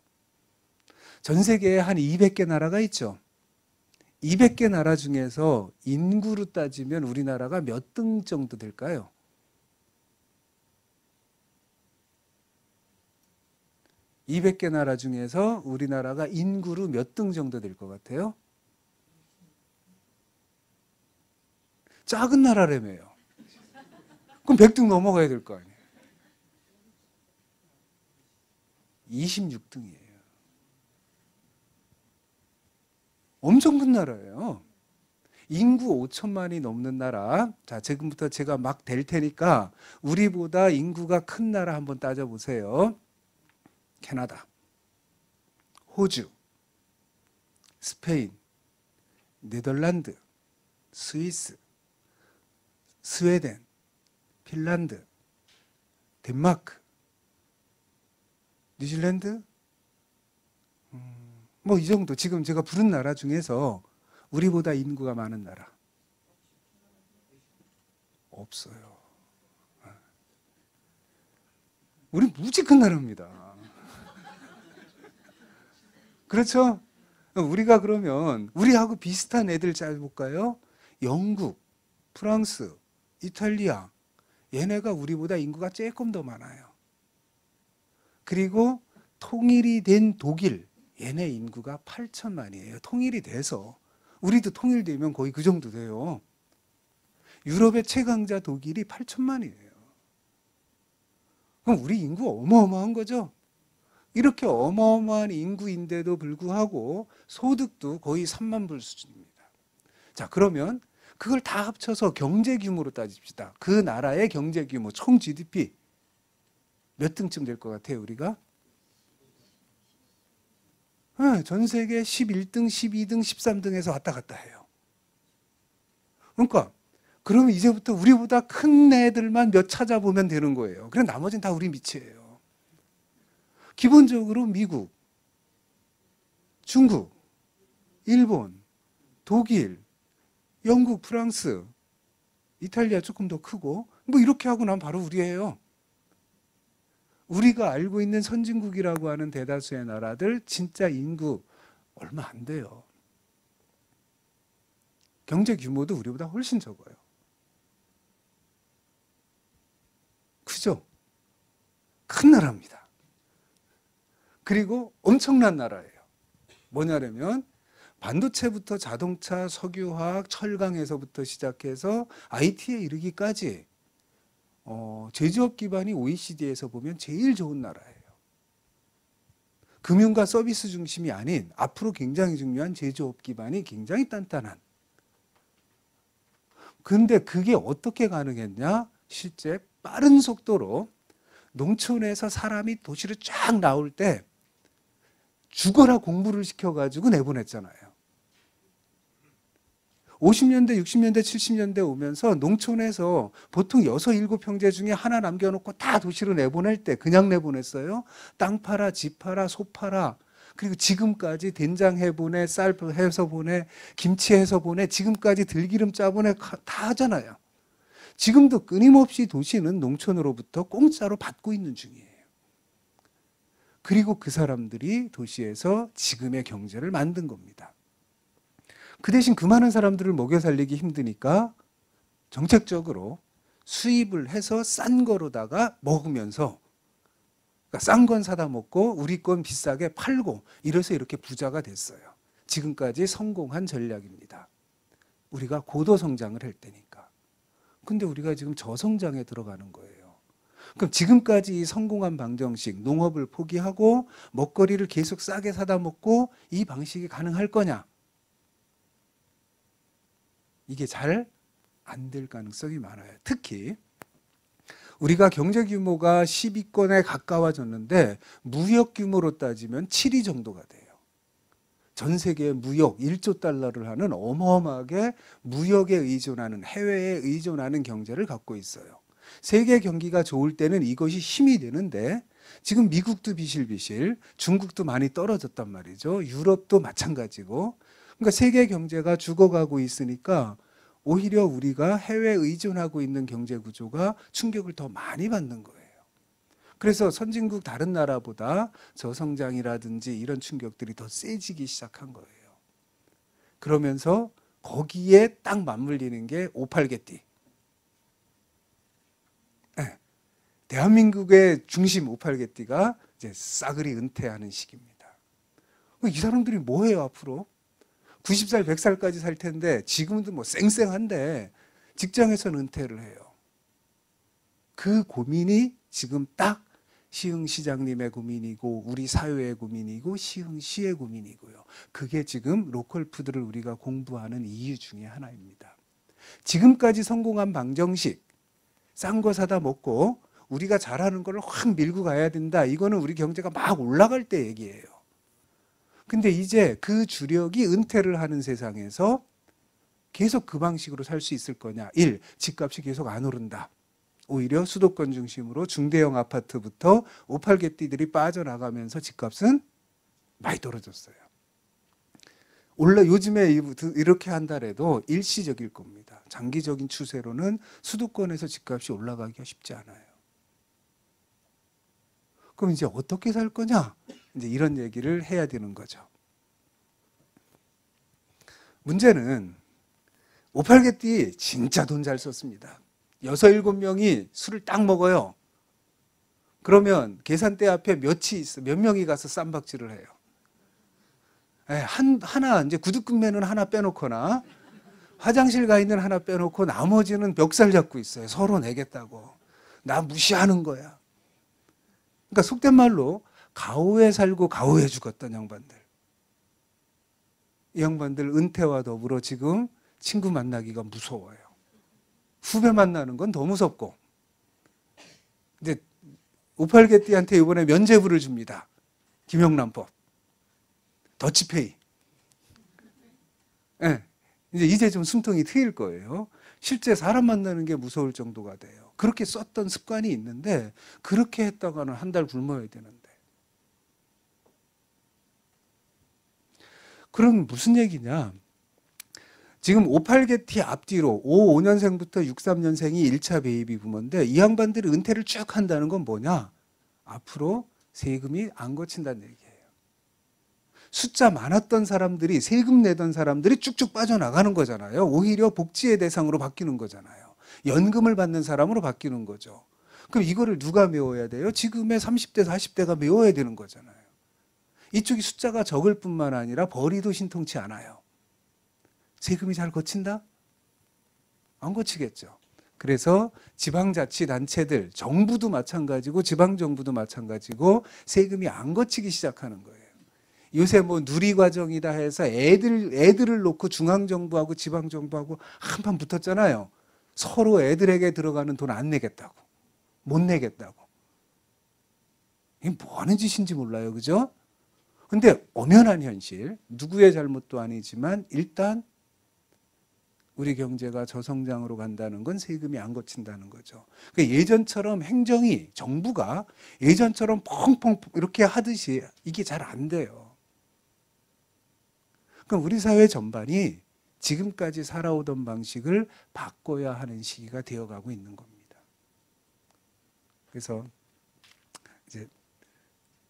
전 세계에 한 200개 나라가 있죠. 200개 나라 중에서 인구로 따지면 우리나라가 몇 등 정도 될까요? 200개 나라 중에서 우리나라가 인구로 몇 등 정도 될 것 같아요? 작은 나라라며요. 그럼 100등 넘어가야 될 거 아니에요. 26등이에요. 엄청 큰 나라예요. 인구 5천만이 넘는 나라. 자, 지금부터 제가 막 댈 테니까 우리보다 인구가 큰 나라 한번 따져보세요. 캐나다, 호주, 스페인, 네덜란드, 스위스, 스웨덴, 핀란드, 덴마크, 뉴질랜드, 뭐 이 정도. 지금 제가 부른 나라 중에서 우리보다 인구가 많은 나라 없어요. 우리 무지 큰 나라입니다. 그렇죠? 우리가 그러면 우리하고 비슷한 애들 잘 볼까요? 영국, 프랑스, 이탈리아, 얘네가 우리보다 인구가 조금 더 많아요. 그리고 통일이 된 독일, 얘네 인구가 8천만이에요. 통일이 돼서. 우리도 통일되면 거의 그 정도 돼요. 유럽의 최강자 독일이 8천만이에요. 그럼 우리 인구 어마어마한 거죠? 이렇게 어마어마한 인구인데도 불구하고 소득도 거의 3만 불 수준입니다. 자, 그러면 그걸 다 합쳐서 경제 규모로 따집시다. 그 나라의 경제 규모, 총 GDP 몇 등쯤 될 것 같아요, 우리가? 네, 전 세계 11등, 12등, 13등에서 왔다 갔다 해요. 그러니까 그러면 이제부터 우리보다 큰 애들만 몇 찾아보면 되는 거예요. 그럼 나머지는 다 우리 밑이에요. 기본적으로 미국, 중국, 일본, 독일, 영국, 프랑스, 이탈리아 조금 더 크고 뭐 이렇게 하고 나면 바로 우리예요. 우리가 알고 있는 선진국이라고 하는 대다수의 나라들 진짜 인구 얼마 안 돼요. 경제 규모도 우리보다 훨씬 적어요. 그죠? 큰 나라입니다. 그리고 엄청난 나라예요. 뭐냐면 반도체부터 자동차, 석유화학, 철강에서부터 시작해서 IT에 이르기까지 제조업 기반이 OECD에서 보면 제일 좋은 나라예요. 금융과 서비스 중심이 아닌 앞으로 굉장히 중요한 제조업 기반이 굉장히 단단한. 근데 그게 어떻게 가능했냐? 실제 빠른 속도로 농촌에서 사람이 도시로 쫙 나올 때 죽어라 공부를 시켜가지고 내보냈잖아요. 50년대, 60년대, 70년대 오면서 농촌에서 보통 6, 7형제 중에 하나 남겨놓고 다 도시로 내보낼 때 그냥 내보냈어요. 땅 팔아, 집 팔아, 소 팔아. 그리고 지금까지 된장 해보내, 쌀 해서 보내, 김치 해서 보내, 지금까지 들기름 짜보내 다 하잖아요. 지금도 끊임없이 도시는 농촌으로부터 공짜로 받고 있는 중이에요. 그리고 그 사람들이 도시에서 지금의 경제를 만든 겁니다. 그 대신 그 많은 사람들을 먹여 살리기 힘드니까 정책적으로 수입을 해서 싼 거로다가 먹으면서 그러니까 싼 건 사다 먹고 우리 건 비싸게 팔고 이래서 이렇게 부자가 됐어요. 지금까지 성공한 전략입니다. 우리가 고도 성장을 할 때니까. 근데 우리가 지금 저성장에 들어가는 거예요. 그럼 지금까지 이 성공한 방정식, 농업을 포기하고 먹거리를 계속 싸게 사다 먹고 이 방식이 가능할 거냐? 이게 잘 안 될 가능성이 많아요. 특히 우리가 경제 규모가 10위권에 가까워졌는데 무역 규모로 따지면 7위 정도가 돼요. 전 세계 무역 1조 달러를 하는 어마어마하게 무역에 의존하는, 해외에 의존하는 경제를 갖고 있어요. 세계 경기가 좋을 때는 이것이 힘이 되는데 지금 미국도 비실비실, 중국도 많이 떨어졌단 말이죠. 유럽도 마찬가지고. 그러니까 세계 경제가 죽어가고 있으니까 오히려 우리가 해외에 의존하고 있는 경제 구조가 충격을 더 많이 받는 거예요. 그래서 선진국 다른 나라보다 저성장이라든지 이런 충격들이 더 세지기 시작한 거예요. 그러면서 거기에 딱 맞물리는 게 58개띠. 네. 대한민국의 중심 58개띠가 이제 싸그리 은퇴하는 시기입니다. 이 사람들이 뭐 해요, 앞으로? 90살, 100살까지 살 텐데 지금도 뭐 쌩쌩한데 직장에서는 은퇴를 해요. 그 고민이 지금 딱 시흥시장님의 고민이고 우리 사회의 고민이고 시흥시의 고민이고요. 그게 지금 로컬푸드를 우리가 공부하는 이유 중에 하나입니다. 지금까지 성공한 방정식, 싼 거 사다 먹고 우리가 잘하는 걸 확 밀고 가야 된다. 이거는 우리 경제가 막 올라갈 때 얘기예요. 근데 이제 그 주력이 은퇴를 하는 세상에서 계속 그 방식으로 살 수 있을 거냐? 1. 집값이 계속 안 오른다. 오히려 수도권 중심으로 중대형 아파트부터 58개띠들이 빠져나가면서 집값은 많이 떨어졌어요. 요즘에 이렇게 한다래도 일시적일 겁니다. 장기적인 추세로는 수도권에서 집값이 올라가기가 쉽지 않아요. 그럼 이제 어떻게 살 거냐? 이제 이런 얘기를 해야 되는 거죠. 문제는 58개띠 진짜 돈 잘 썼습니다. 6, 7명이 술을 딱 먹어요. 그러면 계산대 앞에 몇 명이 가서 쌈박질을 해요. 하나, 이제 구두끈매는 하나 빼놓거나 화장실 가 있는 하나 빼놓고 나머지는 멱살 잡고 있어요. 서로 내겠다고. 나 무시하는 거야. 그러니까 속된 말로 가오에 살고 가오에 죽었던 양반들. 이 양반들 은퇴와 더불어 지금 친구 만나기가 무서워요. 후배 만나는 건 더 무섭고. 이제 58개띠한테 이번에 면죄부를 줍니다. 김영란법. 더치페이. 네. 이제 좀 숨통이 트일 거예요. 실제 사람 만나는 게 무서울 정도가 돼요. 그렇게 썼던 습관이 있는데 그렇게 했다가는 한 달 굶어야 되는데. 그럼 무슨 얘기냐? 지금 58개띠 앞뒤로 55년생부터 63년생이 1차 베이비 부모인데 이 양반들이 은퇴를 쭉 한다는 건 뭐냐? 앞으로 세금이 안 거친다는 얘기예요. 숫자 많았던 사람들이 세금 내던 사람들이 쭉쭉 빠져나가는 거잖아요. 오히려 복지의 대상으로 바뀌는 거잖아요. 연금을 받는 사람으로 바뀌는 거죠. 그럼 이거를 누가 메워야 돼요? 지금의 30대, 40대가 메워야 되는 거잖아요. 이쪽이 숫자가 적을 뿐만 아니라 벌이도 신통치 않아요. 세금이 잘 거친다? 안 거치겠죠. 그래서 지방자치단체들, 정부도 마찬가지고 지방정부도 마찬가지고 세금이 안 거치기 시작하는 거예요. 요새 뭐 누리과정이다 해서 애들을 놓고 중앙정부하고 지방정부하고 한판 붙었잖아요. 서로 애들에게 들어가는 돈 안 내겠다고. 못 내겠다고. 이게 뭐 하는 짓인지 몰라요. 그죠? 근데 엄연한 현실, 누구의 잘못도 아니지만 일단 우리 경제가 저성장으로 간다는 건 세금이 안 거친다는 거죠. 그러니까 예전처럼 행정이, 정부가 예전처럼 펑펑 이렇게 하듯이 이게 잘 안 돼요. 그럼 우리 사회 전반이 지금까지 살아오던 방식을 바꿔야 하는 시기가 되어가고 있는 겁니다. 그래서 이제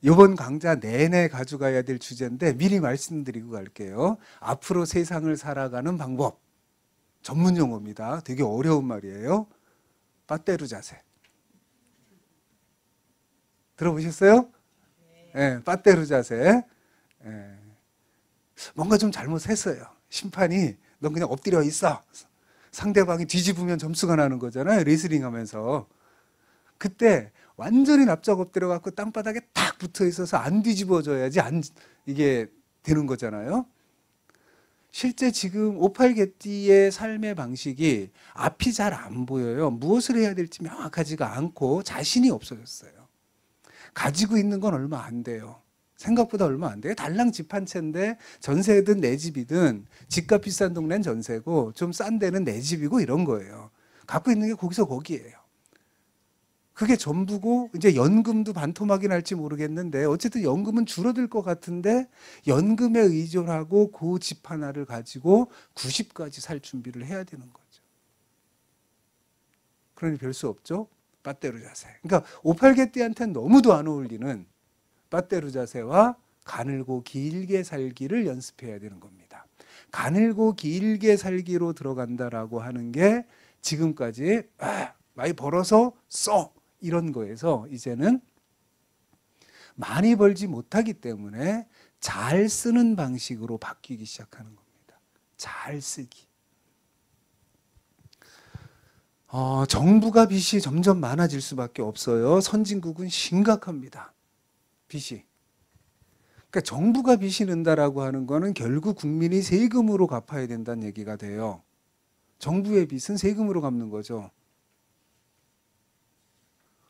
이번 강좌 내내 가져가야 될 주제인데 미리 말씀드리고 갈게요. 앞으로 세상을 살아가는 방법. 전문 용어입니다. 되게 어려운 말이에요. 빠떼루 자세. 들어보셨어요? 네, 빠떼루 자세. 네. 뭔가 좀 잘못했어요. 심판이 넌 그냥 엎드려 있어. 상대방이 뒤집으면 점수가 나는 거잖아요. 레슬링 하면서. 그때 완전히 납작 엎드려 갖고 땅바닥에 딱 붙어 있어서 안 뒤집어져야지 이게 되는 거잖아요. 실제 지금 58개띠의 삶의 방식이 앞이 잘 안 보여요. 무엇을 해야 될지 명확하지가 않고 자신이 없어졌어요. 가지고 있는 건 얼마 안 돼요. 생각보다 얼마 안 돼요. 달랑 집 한 채인데 전세든 내 집이든 집값 비싼 동네는 전세고 좀 싼 데는 내 집이고 이런 거예요. 갖고 있는 게 거기서 거기예요. 그게 전부고 이제 연금도 반토막이 날지 모르겠는데 어쨌든 연금은 줄어들 것 같은데 연금에 의존하고 그 집 하나를 가지고 90까지 살 준비를 해야 되는 거죠. 그러니 별 수 없죠. 빠떼루 자세. 그러니까 58개띠한테는 너무도 안 어울리는 빠떼루 자세와 가늘고 길게 살기를 연습해야 되는 겁니다. 가늘고 길게 살기로 들어간다라고 하는 게 지금까지 많이 벌어서 써 이런 거에서 이제는 많이 벌지 못하기 때문에 잘 쓰는 방식으로 바뀌기 시작하는 겁니다. 잘 쓰기. 정부가 빚이 점점 많아질 수밖에 없어요. 선진국은 심각합니다. 빚이. 그러니까 정부가 빚이 는다라고 하는 거는 결국 국민이 세금으로 갚아야 된다는 얘기가 돼요. 정부의 빚은 세금으로 갚는 거죠.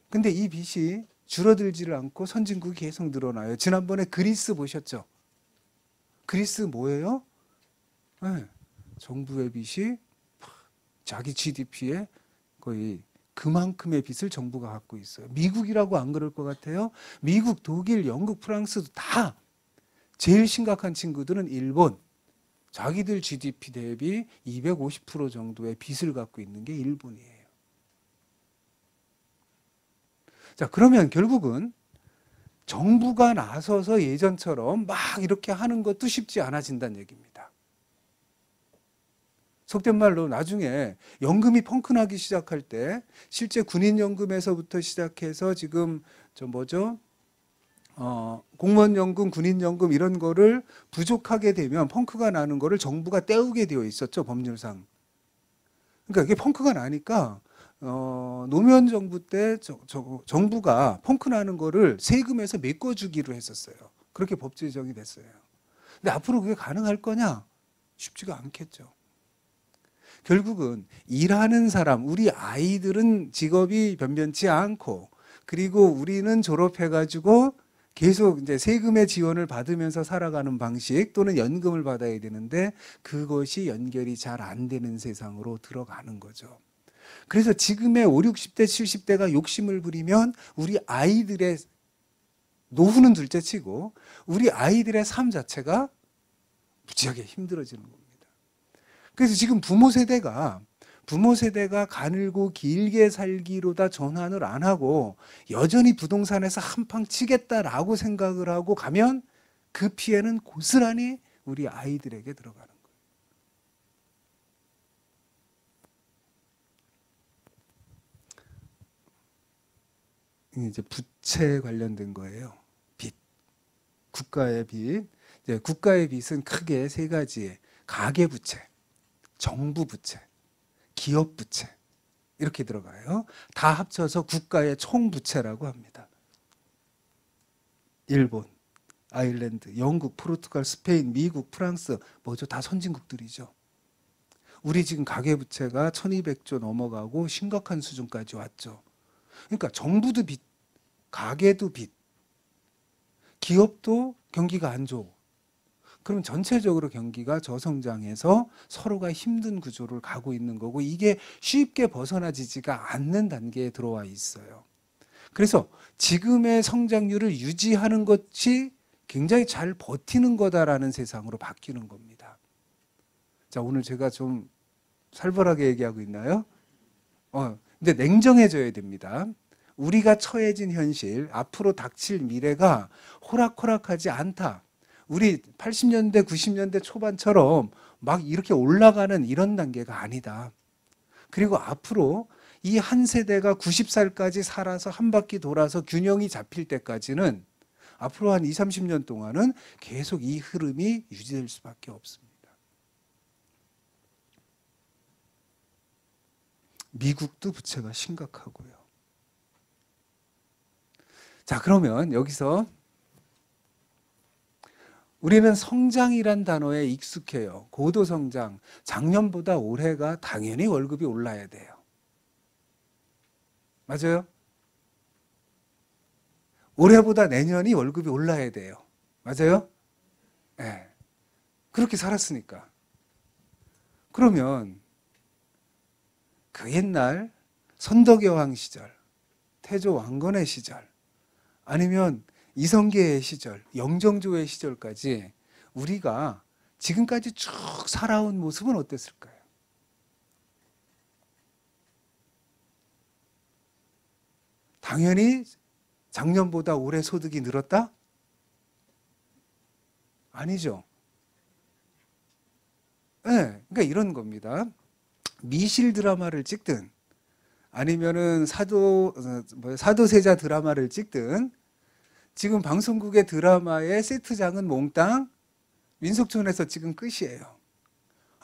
근데 이 빚이 줄어들지를 않고 선진국이 계속 늘어나요. 지난번에 그리스 보셨죠? 그리스 뭐예요? 네, 정부의 빚이 자기 GDP의 거의 그만큼의 빚을 정부가 갖고 있어요. 미국이라고 안 그럴 것 같아요? 미국, 독일, 영국, 프랑스도 다 제일 심각한 친구들은 일본. 자기들 GDP 대비 250% 정도의 빚을 갖고 있는 게 일본이에요. 자, 그러면 결국은 정부가 나서서 예전처럼 막 이렇게 하는 것도 쉽지 않아진다는 얘기입니다. 속된 말로 나중에 연금이 펑크나기 시작할 때 실제 군인연금에서부터 시작해서 지금 공무원연금, 군인연금 이런 거를 부족하게 되면 펑크가 나는 거를 정부가 떼우게 되어 있었죠, 법률상. 그러니까 이게 펑크가 나니까 노무현 정부 때 정부가 펑크 나는 거를 세금에서 메꿔주기로 했었어요. 그렇게 법 제정이 됐어요. 근데 앞으로 그게 가능할 거냐? 쉽지가 않겠죠. 결국은 일하는 사람, 우리 아이들은 직업이 변변치 않고, 그리고 우리는 졸업해가지고 계속 이제 세금의 지원을 받으면서 살아가는 방식 또는 연금을 받아야 되는데 그것이 연결이 잘 안 되는 세상으로 들어가는 거죠. 그래서 지금의 5, 60대, 70대가 욕심을 부리면 우리 아이들의 노후는 둘째치고 우리 아이들의 삶 자체가 무지하게 힘들어지는 겁니다. 그래서 지금 부모 세대가 가늘고 길게 살기로다 전환을 안 하고 여전히 부동산에서 한방 치겠다라고 생각을 하고 가면 그 피해는 고스란히 우리 아이들에게 들어가는 거예요. 이제 부채 관련된 거예요. 빚. 국가의 빚. 이제 국가의 빚은 크게 세 가지의 가계 부채, 정부 부채, 기업 부채 이렇게 들어가요. 다 합쳐서 국가의 총 부채라고 합니다. 일본, 아일랜드, 영국, 포르투갈, 스페인, 미국, 프랑스 뭐죠? 다 선진국들이죠. 우리 지금 가계 부채가 1200조 넘어가고 심각한 수준까지 왔죠. 그러니까 정부도 빚, 가계도 빚, 기업도 경기가 안 좋고 그럼 전체적으로 경기가 저성장해서 서로가 힘든 구조를 가고 있는 거고 이게 쉽게 벗어나지지가 않는 단계에 들어와 있어요. 그래서 지금의 성장률을 유지하는 것이 굉장히 잘 버티는 거다라는 세상으로 바뀌는 겁니다. 자, 오늘 제가 좀 살벌하게 얘기하고 있나요? 근데 냉정해져야 됩니다. 우리가 처해진 현실, 앞으로 닥칠 미래가 호락호락하지 않다. 우리 80년대, 90년대 초반처럼 막 이렇게 올라가는 이런 단계가 아니다. 그리고 앞으로 이 한 세대가 90살까지 살아서 한 바퀴 돌아서 균형이 잡힐 때까지는 앞으로 한 20, 30년 동안은 계속 이 흐름이 유지될 수밖에 없습니다. 미국도 부채가 심각하고요. 자, 그러면 여기서 우리는 성장이란 단어에 익숙해요. 고도 성장. 작년보다 올해가 당연히 월급이 올라야 돼요. 맞아요? 올해보다 내년이 월급이 올라야 돼요. 맞아요? 네. 그렇게 살았으니까. 그러면 그 옛날 선덕여왕 시절, 태조 왕건의 시절, 아니면 이성계의 시절, 영정조의 시절까지 우리가 지금까지 쭉 살아온 모습은 어땠을까요? 당연히 작년보다 올해 소득이 늘었다? 아니죠. 그러니까 이런 겁니다. 미실 드라마를 찍든 아니면은 사도세자 드라마를 찍든 지금 방송국의 드라마의 세트장은 몽땅 민속촌에서 찍은 끝이에요.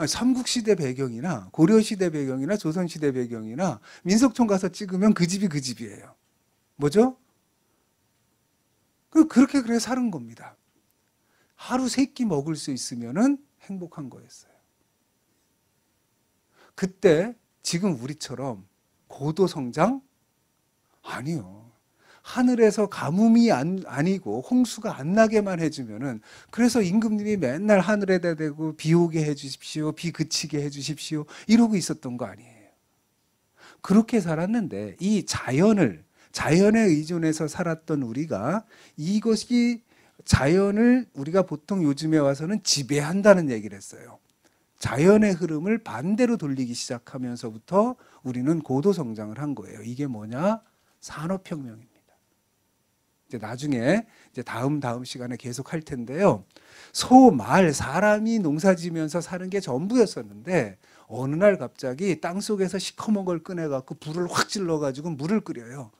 삼국시대 배경이나 고려시대 배경이나 조선시대 배경이나 민속촌 가서 찍으면 그 집이 그 집이에요. 뭐죠? 그렇게 그래 사는 겁니다. 하루 3끼 먹을 수 있으면은 행복한 거였어요. 그때 지금 우리처럼 고도 성장? 아니요. 하늘에서 가뭄이 아니고 홍수가 안 나게만 해주면은, 그래서 임금님이 맨날 하늘에다 대고 비 오게 해주십시오, 비 그치게 해주십시오 이러고 있었던 거 아니에요. 그렇게 살았는데 이 자연에 의존해서 살았던 우리가, 이것이 자연을 우리가 보통 요즘에 와서는 지배한다는 얘기를 했어요. 자연의 흐름을 반대로 돌리기 시작하면서부터 우리는 고도 성장을 한 거예요. 이게 뭐냐? 산업혁명입니다. 이제 나중에 이제 다음 시간에 계속 할 텐데요. 소, 말, 사람이 농사지면서 사는 게 전부였었는데 어느 날 갑자기 땅속에서 시커먼 걸 꺼내갖고 불을 확 질러가지고 물을 끓여요.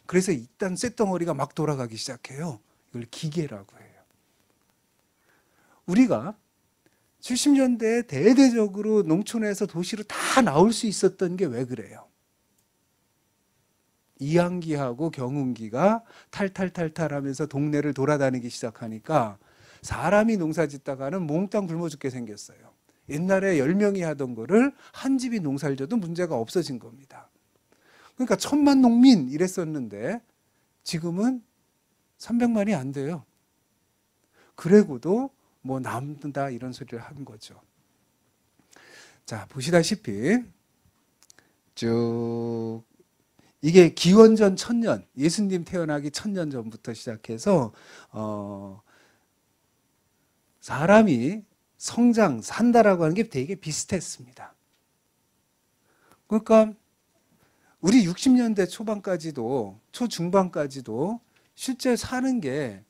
그래서 일단 쇳덩어리가 막 돌아가기 시작해요. 이걸 기계라고 해요. 우리가 70년대에 대대적으로 농촌에서 도시로 다 나올 수 있었던 게 왜 그래요? 이항기하고 경운기가 탈탈탈탈하면서 동네를 돌아다니기 시작하니까 사람이 농사 짓다가는 몽땅 굶어 죽게 생겼어요. 옛날에 10명이 하던 거를 한 집이 농사를 져도 문제가 없어진 겁니다. 그러니까 1000만 농민 이랬었는데 지금은 300만이 안 돼요. 그래고도 뭐 남는다 이런 소리를 한 거죠. 자, 보시다시피 쭉 이게 기원전 1000년, 예수님 태어나기 1000년 전부터 시작해서 사람이 산다라고 하는 게 되게 비슷했습니다. 그러니까 우리 60년대 초반까지도, 초중반까지도 실제 사는 게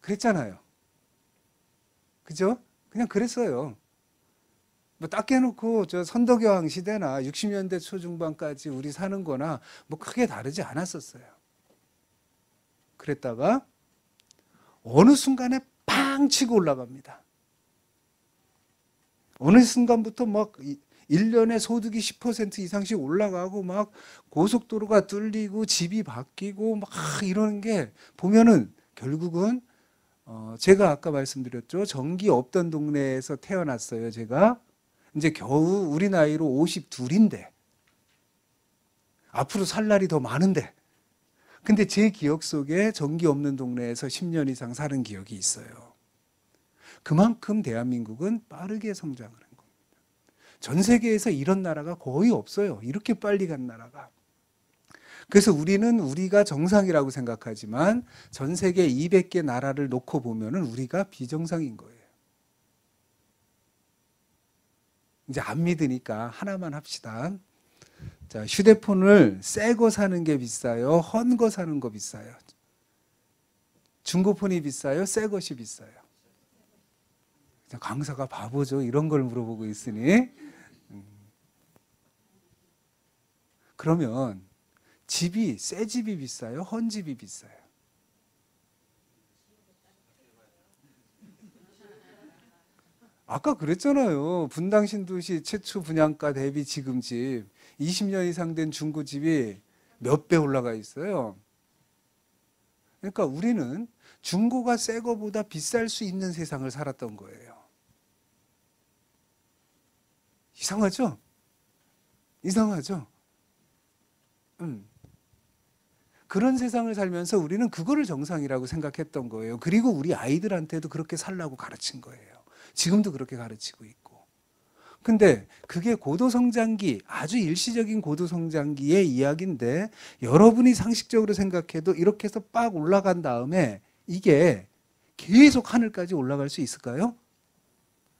그랬잖아요. 그죠? 그냥 그랬어요. 뭐 딱 깨놓고 저 선덕여왕 시대나 60년대 초중반까지 우리 사는 거나 뭐 크게 다르지 않았었어요. 그랬다가 어느 순간에 팡 치고 올라갑니다. 어느 순간부터 막 1년에 소득이 10% 이상씩 올라가고 막 고속도로가 뚫리고 집이 바뀌고 막 이러는 게 보면은 결국은 제가 아까 말씀드렸죠. 전기 없던 동네에서 태어났어요. 제가 이제 겨우 우리 나이로 52인데 앞으로 살 날이 더 많은데, 근데 제 기억 속에 전기 없는 동네에서 10년 이상 사는 기억이 있어요. 그만큼 대한민국은 빠르게 성장을 한 겁니다. 전 세계에서 이런 나라가 거의 없어요. 이렇게 빨리 간 나라가. 그래서 우리는 우리가 정상이라고 생각하지만 전 세계 200개 나라를 놓고 보면은 우리가 비정상인 거예요. 이제 안 믿으니까 하나만 합시다. 자, 휴대폰을 새 거 사는 게 비싸요? 헌 거 사는 거 비싸요? 중고폰이 비싸요? 새 것이 비싸요? 강사가 바보죠. 이런 걸 물어보고 있으니. 그러면 집이 새 집이 비싸요? 헌 집이 비싸요? 아까 그랬잖아요. 분당 신도시 최초 분양가 대비 지금 집 20년 이상 된 중고집이 몇 배 올라가 있어요. 그러니까 우리는 중고가 새 거보다 비쌀 수 있는 세상을 살았던 거예요. 이상하죠? 이상하죠? 그런 세상을 살면서 우리는 그거를 정상이라고 생각했던 거예요. 그리고 우리 아이들한테도 그렇게 살라고 가르친 거예요. 지금도 그렇게 가르치고 있고. 근데 그게 고도성장기, 아주 일시적인 고도성장기의 이야기인데 여러분이 상식적으로 생각해도 이렇게 해서 빡 올라간 다음에 이게 계속 하늘까지 올라갈 수 있을까요?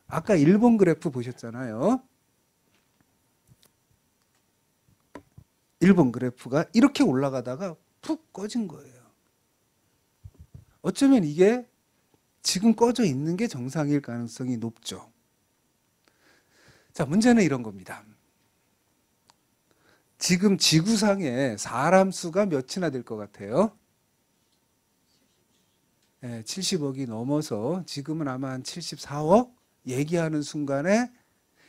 아까 일본 그래프 보셨잖아요. 일본 그래프가 이렇게 올라가다가 푹 꺼진 거예요. 어쩌면 이게 지금 꺼져 있는 게 정상일 가능성이 높죠. 자, 문제는 이런 겁니다. 지금 지구상에 사람 수가 몇이나 될 것 같아요? 70억이 넘어서 지금은 아마 한 74억 얘기하는 순간에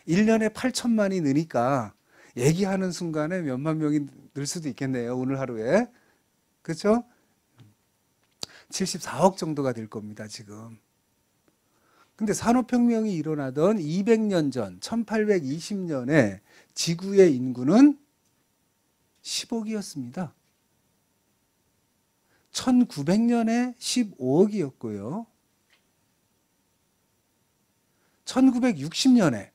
1년에 8천만이 느니까 얘기하는 순간에 몇만 명이 늘 수도 있겠네요. 오늘 하루에. 그렇죠? 74억 정도가 될 겁니다. 지금. 근데 산업혁명이 일어나던 200년 전 1820년에 지구의 인구는 10억이었습니다. 1900년에 15억이었고요. 1960년에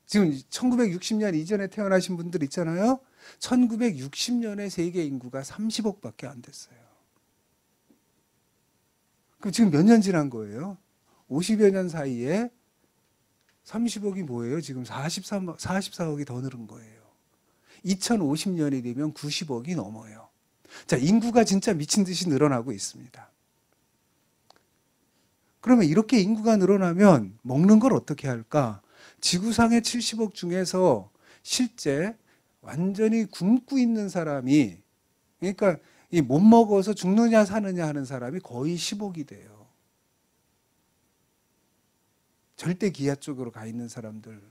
지금 1960년 이전에 태어나신 분들 있잖아요. 1960년에 세계 인구가 30억밖에 안 됐어요. 그럼 지금 몇 년 지난 거예요? 50여 년 사이에 30억이 뭐예요? 지금 44억이 더 늘은 거예요. 2050년이 되면 90억이 넘어요. 자, 인구가 진짜 미친 듯이 늘어나고 있습니다. 그러면 이렇게 인구가 늘어나면 먹는 걸 어떻게 할까? 지구상의 70억 중에서 실제 완전히 굶고 있는 사람이, 그러니까 이 못 먹어서 죽느냐 사느냐 하는 사람이 거의 10억이 돼요. 절대 기아 쪽으로 가 있는 사람들.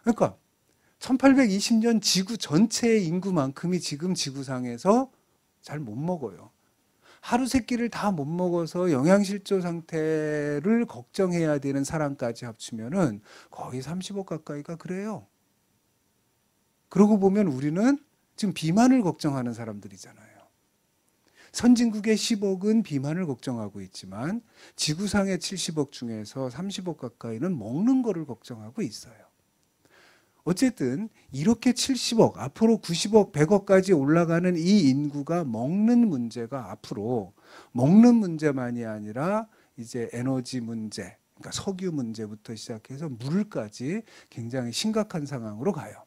그러니까 1820년 지구 전체의 인구만큼이 지금 지구상에서 잘 못 먹어요. 하루 세 끼를 다 못 먹어서 영양실조 상태를 걱정해야 되는 사람까지 합치면은 거의 30억 가까이가 그래요. 그러고 보면 우리는 지금 비만을 걱정하는 사람들이잖아요. 선진국의 10억은 비만을 걱정하고 있지만 지구상의 70억 중에서 30억 가까이는 먹는 거를 걱정하고 있어요. 어쨌든 이렇게 70억, 앞으로 90억, 100억까지 올라가는 이 인구가 먹는 문제가 앞으로 먹는 문제만이 아니라 이제 에너지 문제, 그러니까 석유 문제부터 시작해서 물까지 굉장히 심각한 상황으로 가요.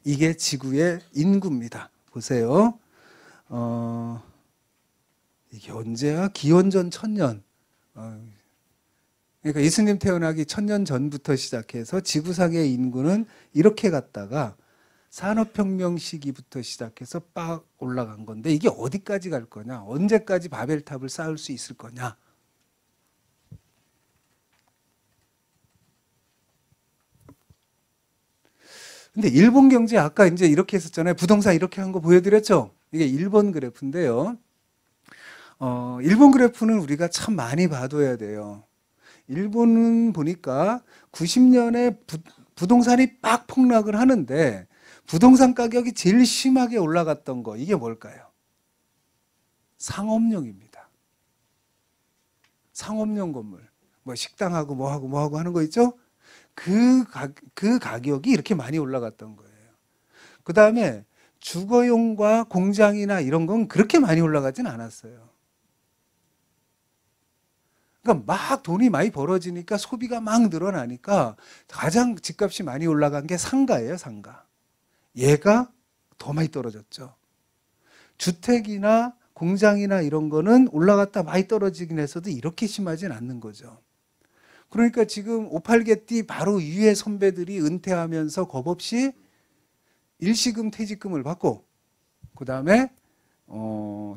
이게 지구의 인구입니다. 보세요. 이게 언제야? 기원전 1000년. 그러니까 예수님 태어나기 1000년 전부터 시작해서 지구상의 인구는 이렇게 갔다가 산업혁명 시기부터 시작해서 빡 올라간 건데 이게 어디까지 갈 거냐? 언제까지 바벨탑을 쌓을 수 있을 거냐? 근데 일본 경제 아까 이제 이렇게 했었잖아요. 부동산 이렇게 한 거 보여드렸죠? 이게 일본 그래프인데요. 일본 그래프는 우리가 참 많이 봐둬야 돼요. 일본은 보니까 90년에 부동산이 빡 폭락을 하는데 부동산 가격이 제일 심하게 올라갔던 거 이게 뭘까요? 상업용입니다. 상업용 건물. 뭐 식당하고 뭐하고 하는 거 있죠? 그 가격이 이렇게 많이 올라갔던 거예요. 그 다음에 주거용과 공장이나 이런 건 그렇게 많이 올라가진 않았어요. 그러니까 막 돈이 많이 벌어지니까 소비가 막 늘어나니까 가장 집값이 많이 올라간 게 상가예요, 상가. 얘가 더 많이 떨어졌죠. 주택이나 공장이나 이런 거는 올라갔다 많이 떨어지긴 했어도 이렇게 심하진 않는 거죠. 그러니까 지금 58개띠 바로 위에 선배들이 은퇴하면서 겁없이 일시금 퇴직금을 받고 그 다음에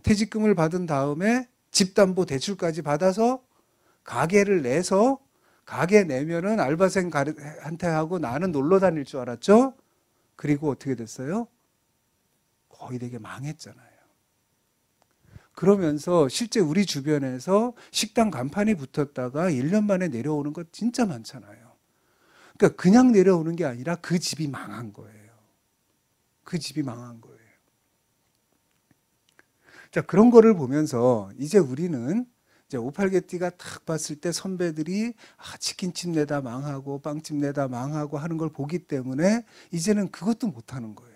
퇴직금을 받은 다음에 집담보대출까지 받아서 가게를 내서 가게 내면은 알바생한테 하고 나는 놀러 다닐 줄 알았죠? 그리고 어떻게 됐어요? 거의 되게 망했잖아요. 그러면서 실제 우리 주변에서 식당 간판이 붙었다가 1년 만에 내려오는 거 진짜 많잖아요. 그러니까 그냥 내려오는 게 아니라 그 집이 망한 거예요. 그 집이 망한 거예요. 자, 그런 거를 보면서 이제 우리는 이제 58개띠가 딱 봤을 때 선배들이 치킨집 내다 망하고 빵집 내다 망하고 하는 걸 보기 때문에 이제는 그것도 못하는 거예요.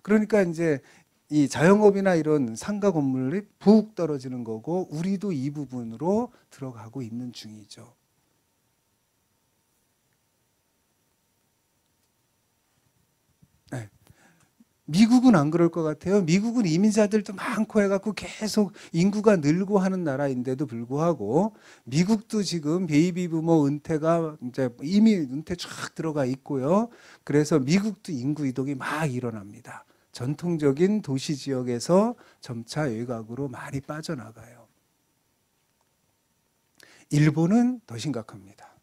그러니까 이제 이 자영업이나 이런 상가 건물이 푹 떨어지는 거고 우리도 이 부분으로 들어가고 있는 중이죠. 네. 미국은 안 그럴 것 같아요. 미국은 이민자들도 많고 해갖고 계속 인구가 늘고 하는 나라인데도 불구하고 미국도 지금 베이비 부모 은퇴가 이제 이미 은퇴 쫙 들어가 있고요. 그래서 미국도 인구 이동이 막 일어납니다. 전통적인 도시 지역에서 점차 외곽으로 많이 빠져나가요. 일본은 더 심각합니다.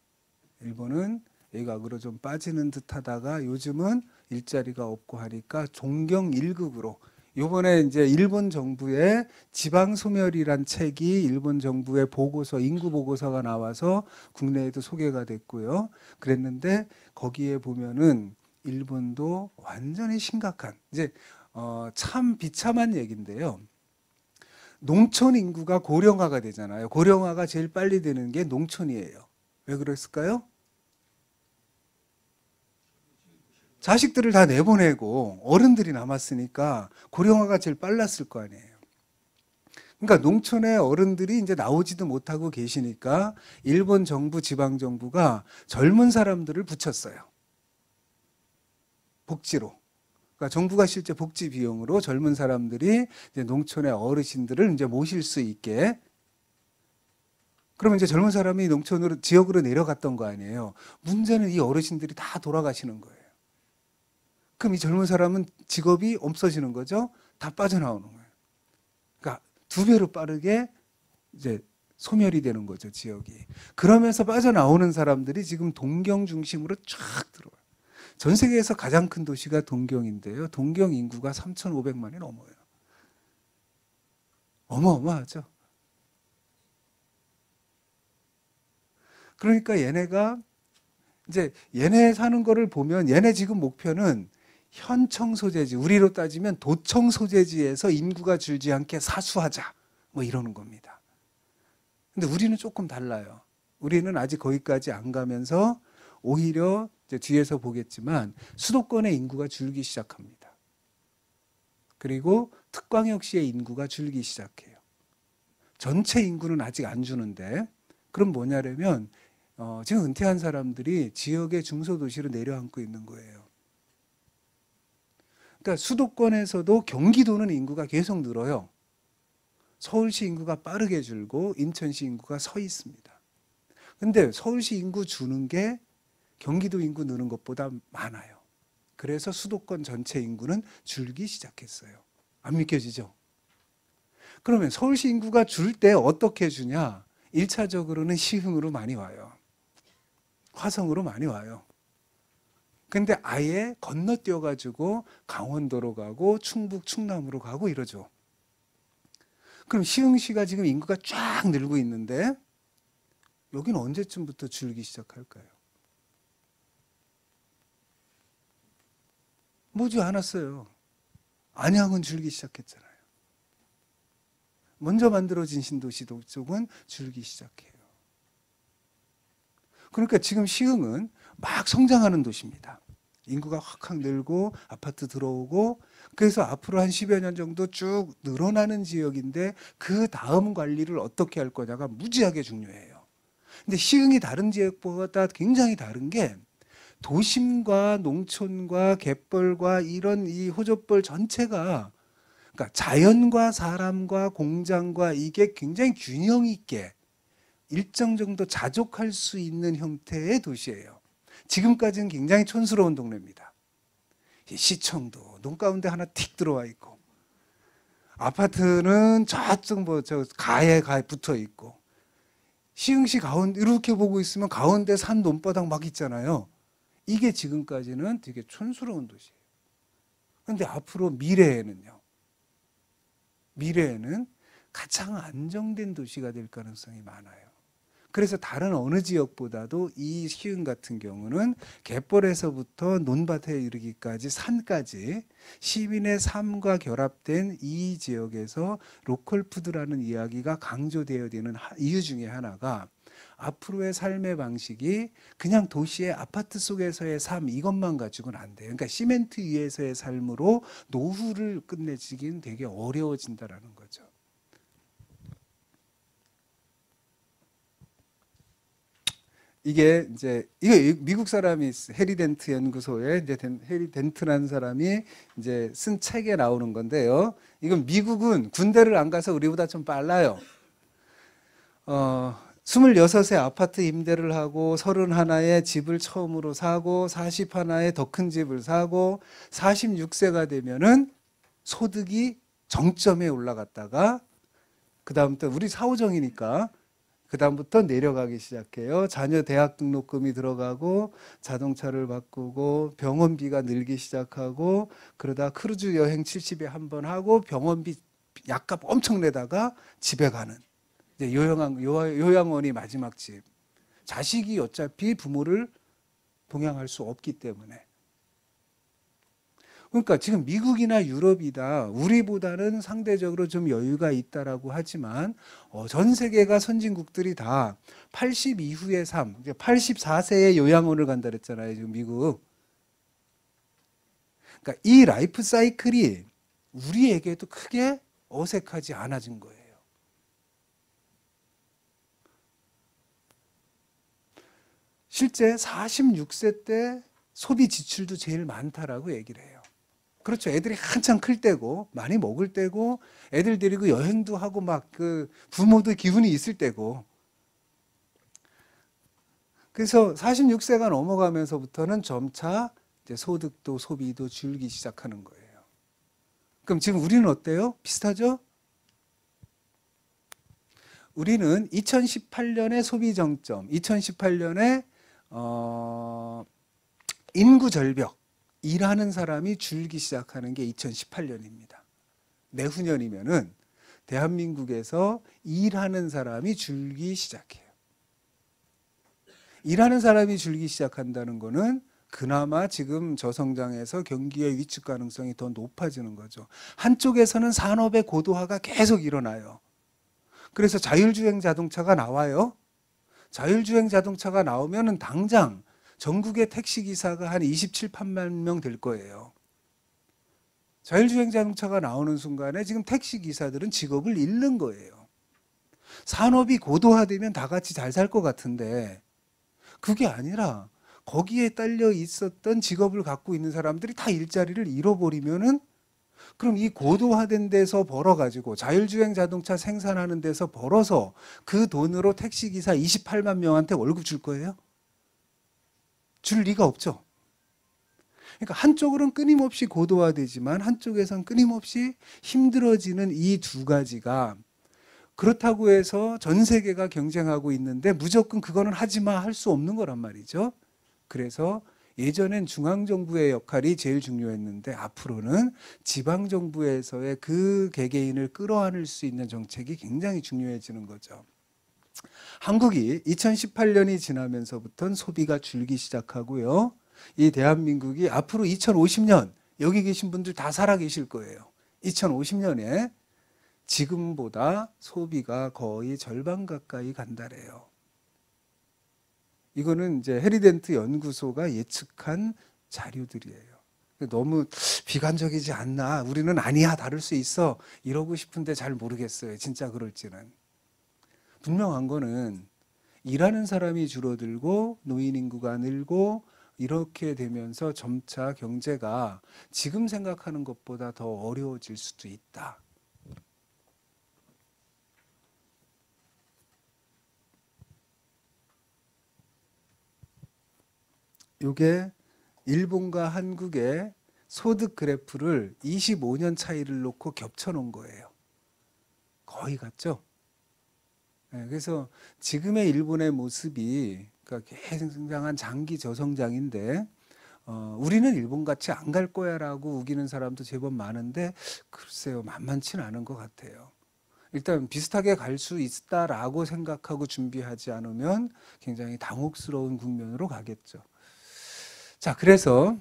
일본은 외곽으로 좀 빠지는 듯 하다가 요즘은 일자리가 없고 하니까 종경 1극으로 요번에 이제 일본 정부의 지방 소멸이란 책이 일본 정부의 보고서, 인구 보고서가 나와서 국내에도 소개가 됐고요. 그랬는데 거기에 보면은 일본도 완전히 심각한 이제 참 비참한 얘기인데요. 농촌 인구가 고령화가 되잖아요. 고령화가 제일 빨리 되는 게 농촌이에요. 왜 그랬을까요? 자식들을 다 내보내고 어른들이 남았으니까 고령화가 제일 빨랐을 거 아니에요. 그러니까 농촌의 어른들이 이제 나오지도 못하고 계시니까 일본 정부, 지방 정부가 젊은 사람들을 붙였어요. 복지로. 그러니까 정부가 실제 복지 비용으로 젊은 사람들이 이제 농촌의 어르신들을 이제 모실 수 있게. 그러면 이제 젊은 사람이 농촌으로 지역으로 내려갔던 거 아니에요. 문제는 이 어르신들이 다 돌아가시는 거예요. 그럼 이 젊은 사람은 직업이 없어지는 거죠. 다 빠져나오는 거예요. 그러니까 두 배로 빠르게 이제 소멸이 되는 거죠, 지역이. 그러면서 빠져나오는 사람들이 지금 동경 중심으로 쫙 들어와요. 전 세계에서 가장 큰 도시가 동경인데요. 동경 인구가 3,500만이 넘어요. 어마어마하죠. 그러니까 얘네가 이제 얘네 사는 거를 보면 얘네 지금 목표는 현 청소재지, 우리로 따지면 도청소재지에서 인구가 줄지 않게 사수하자, 뭐 이러는 겁니다. 근데 우리는 조금 달라요. 우리는 아직 거기까지 안 가면서 오히려 이제 뒤에서 보겠지만 수도권의 인구가 줄기 시작합니다. 그리고 특광역시의 인구가 줄기 시작해요. 전체 인구는 아직 안 주는데, 그럼 뭐냐면 지금 은퇴한 사람들이 지역의 중소도시로 내려앉고 있는 거예요. 그러니까 수도권에서도 경기도는 인구가 계속 늘어요. 서울시 인구가 빠르게 줄고 인천시 인구가 서 있습니다. 근데 서울시 인구 주는 게 경기도 인구 느는 것보다 많아요. 그래서 수도권 전체 인구는 줄기 시작했어요. 안 믿겨지죠? 그러면 서울시 인구가 줄 때 어떻게 주냐? 1차적으로는 시흥으로 많이 와요. 화성으로 많이 와요. 근데 아예 건너뛰어가지고 강원도로 가고 충북, 충남으로 가고 이러죠. 그럼 시흥시가 지금 인구가 쫙 늘고 있는데 여기는 언제쯤부터 줄기 시작할까요? 머지 않았어요. 안양은 줄기 시작했잖아요. 먼저 만들어진 신도시 쪽은 줄기 시작해요. 그러니까 지금 시흥은 막 성장하는 도시입니다. 인구가 확 늘고 아파트 들어오고 그래서 앞으로 한 10여 년 정도 쭉 늘어나는 지역인데 그 다음 관리를 어떻게 할 거냐가 무지하게 중요해요. 근데 시흥이 다른 지역보다 굉장히 다른 게 도심과 농촌과 갯벌과 이런 이 호접벌 전체가 그러니까 자연과 사람과 공장과 이게 굉장히 균형 있게 일정 정도 자족할 수 있는 형태의 도시예요. 지금까지는 굉장히 촌스러운 동네입니다. 시청도 눈 가운데 하나 틱 들어와 있고 아파트는 저쪽 저 가에 붙어 있고 시흥시 가운데 이렇게 보고 있으면 가운데 산 논바닥 막 있잖아요. 이게 지금까지는 되게 촌스러운 도시예요. 그런데 앞으로 미래에는 가장 안정된 도시가 될 가능성이 많아요. 그래서 다른 어느 지역보다도 이 시흥 같은 경우는 갯벌에서부터 논밭에 이르기까지 산까지 시민의 삶과 결합된 이 지역에서 로컬 푸드라는 이야기가 강조되어야 되는 이유 중에 하나가 앞으로의 삶의 방식이 그냥 도시의 아파트 속에서의 삶 이것만 가지고는 안 돼요. 그러니까 시멘트 위에서의 삶으로 노후를 끝내지기는 되게 어려워진다라는 거죠. 이게 이거 미국 사람이 해리 덴트 연구소에 이제 해리 덴트라는 사람이 이제 쓴 책에 나오는 건데요. 이건 미국은 군대를 안 가서 우리보다 좀 빨라요. 26세 아파트 임대를 하고 31에 집을 처음으로 사고 41에 더 큰 집을 사고 46세가 되면은 소득이 정점에 올라갔다가 그다음부터 우리 사오정이니까 그다음부터 내려가기 시작해요. 자녀 대학 등록금이 들어가고 자동차를 바꾸고 병원비가 늘기 시작하고 그러다 크루즈 여행 70에 한 번 하고 병원비 약값 엄청 내다가 집에 가는 이제 요양원이 마지막 집. 자식이 어차피 부모를 동양할 수 없기 때문에. 그러니까 지금 미국이나 유럽이다 우리보다는 상대적으로 좀 여유가 있다라고 하지만 전 세계가 선진국들이 다 80 이후의 삶, 84세에 요양원을 간다 그랬잖아요. 지금 미국. 그러니까 이 라이프 사이클이 우리에게도 크게 어색하지 않아진 거예요. 실제 46세 때 소비 지출도 제일 많다라고 얘기를 해요. 그렇죠. 애들이 한창 클 때고 많이 먹을 때고 애들 데리고 여행도 하고 막 그 부모도 기운이 있을 때고. 그래서 46세가 넘어가면서부터는 점차 이제 소득도 소비도 줄기 시작하는 거예요. 그럼 지금 우리는 어때요? 비슷하죠? 우리는 2018년에 소비 정점, 2018년에 인구 절벽, 일하는 사람이 줄기 시작하는 게 2018년입니다. 내후년이면은 대한민국에서 일하는 사람이 줄기 시작해요. 일하는 사람이 줄기 시작한다는 거는 그나마 지금 저성장에서 경기의 위축 가능성이 더 높아지는 거죠. 한쪽에서는 산업의 고도화가 계속 일어나요. 그래서 자율주행 자동차가 나와요. 자율주행 자동차가 나오면은 당장 전국의 택시기사가 한 27, 8만 명 될 거예요. 자율주행 자동차가 나오는 순간에 지금 택시기사들은 직업을 잃는 거예요. 산업이 고도화되면 다 같이 잘 살 것 같은데 그게 아니라 거기에 딸려 있었던 직업을 갖고 있는 사람들이 다 일자리를 잃어버리면은 그럼 이 고도화된 데서 벌어가지고 자율주행 자동차 생산하는 데서 벌어서 그 돈으로 택시기사 28만 명한테 월급 줄 거예요? 줄 리가 없죠. 그러니까 한쪽으로는 끊임없이 고도화되지만 한쪽에선 끊임없이 힘들어지는 이 두 가지가 그렇다고 해서 전 세계가 경쟁하고 있는데 무조건 그거는 하지 마 할 수 없는 거란 말이죠. 그래서 예전엔 중앙정부의 역할이 제일 중요했는데 앞으로는 지방정부에서의 그 개개인을 끌어안을 수 있는 정책이 굉장히 중요해지는 거죠. 한국이 2018년이 지나면서부터는 소비가 줄기 시작하고요. 이 대한민국이 앞으로 2050년 여기 계신 분들 다 살아 계실 거예요. 2050년에 지금보다 소비가 거의 절반 가까이 간다래요. 이거는 이제 해리덴트 연구소가 예측한 자료들이에요. 너무 비관적이지 않나? 우리는 아니야, 다를 수 있어. 이러고 싶은데 잘 모르겠어요. 진짜 그럴지는. 분명한 거는 일하는 사람이 줄어들고 노인 인구가 늘고 이렇게 되면서 점차 경제가 지금 생각하는 것보다 더 어려워질 수도 있다. 이게 일본과 한국의 소득 그래프를 25년 차이를 놓고 겹쳐 놓은 거예요. 거의 같죠? 네, 그래서 지금의 일본의 모습이 그러니까 굉장한 장기 저성장인데 우리는 일본같이 안 갈 거야라고 우기는 사람도 제법 많은데 글쎄요, 만만치는 않은 것 같아요. 일단 비슷하게 갈 수 있다라고 생각하고 준비하지 않으면 굉장히 당혹스러운 국면으로 가겠죠. 자, 그래서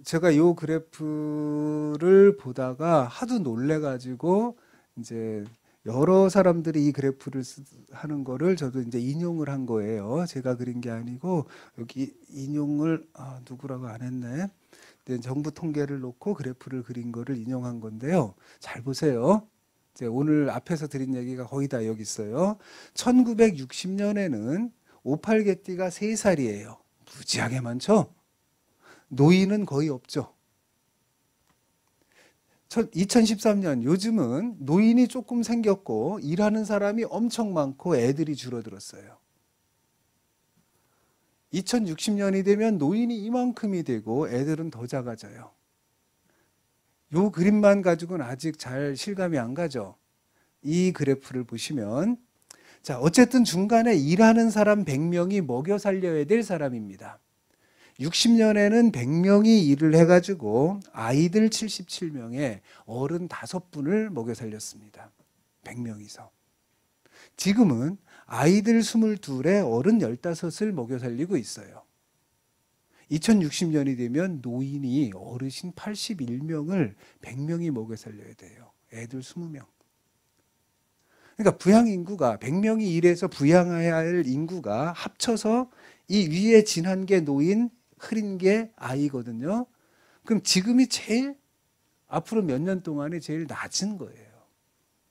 제가 요 그래프를 보다가 하도 놀래가지고 이제 여러 사람들이 이 그래프를 하는 거를 저도 이제 인용을 한 거예요. 제가 그린 게 아니고 여기 인용을 누구라고 안 했네. 정부 통계를 놓고 그래프를 그린 거를 인용한 건데요. 잘 보세요. 이제 오늘 앞에서 드린 얘기가 거의 다 여기 있어요. 1960년에는 58개띠가 3살이에요. 무지하게 많죠? 노인은 거의 없죠. 2013년 요즘은 노인이 조금 생겼고 일하는 사람이 엄청 많고 애들이 줄어들었어요. 2060년이 되면 노인이 이만큼이 되고 애들은 더 작아져요. 요 그림만 가지고는 아직 잘 실감이 안 가죠. 이 그래프를 보시면 자, 어쨌든 중간에 일하는 사람 100명이 먹여 살려야 될 사람입니다. 60년에는 100명이 일을 해가지고 아이들 77명에 어른 5분을 먹여 살렸습니다. 100명이서. 지금은 아이들 22에 어른 15을 먹여 살리고 있어요. 2060년이 되면 노인이 어르신 81명을 100명이 먹여 살려야 돼요. 애들 20명. 그러니까 부양 인구가 100명이 일해서 부양해야 할 인구가 합쳐서 이 위에 진한 게 노인, 흐린 게 아이거든요. 그럼 지금이 제일 앞으로 몇 년 동안에 제일 낮은 거예요.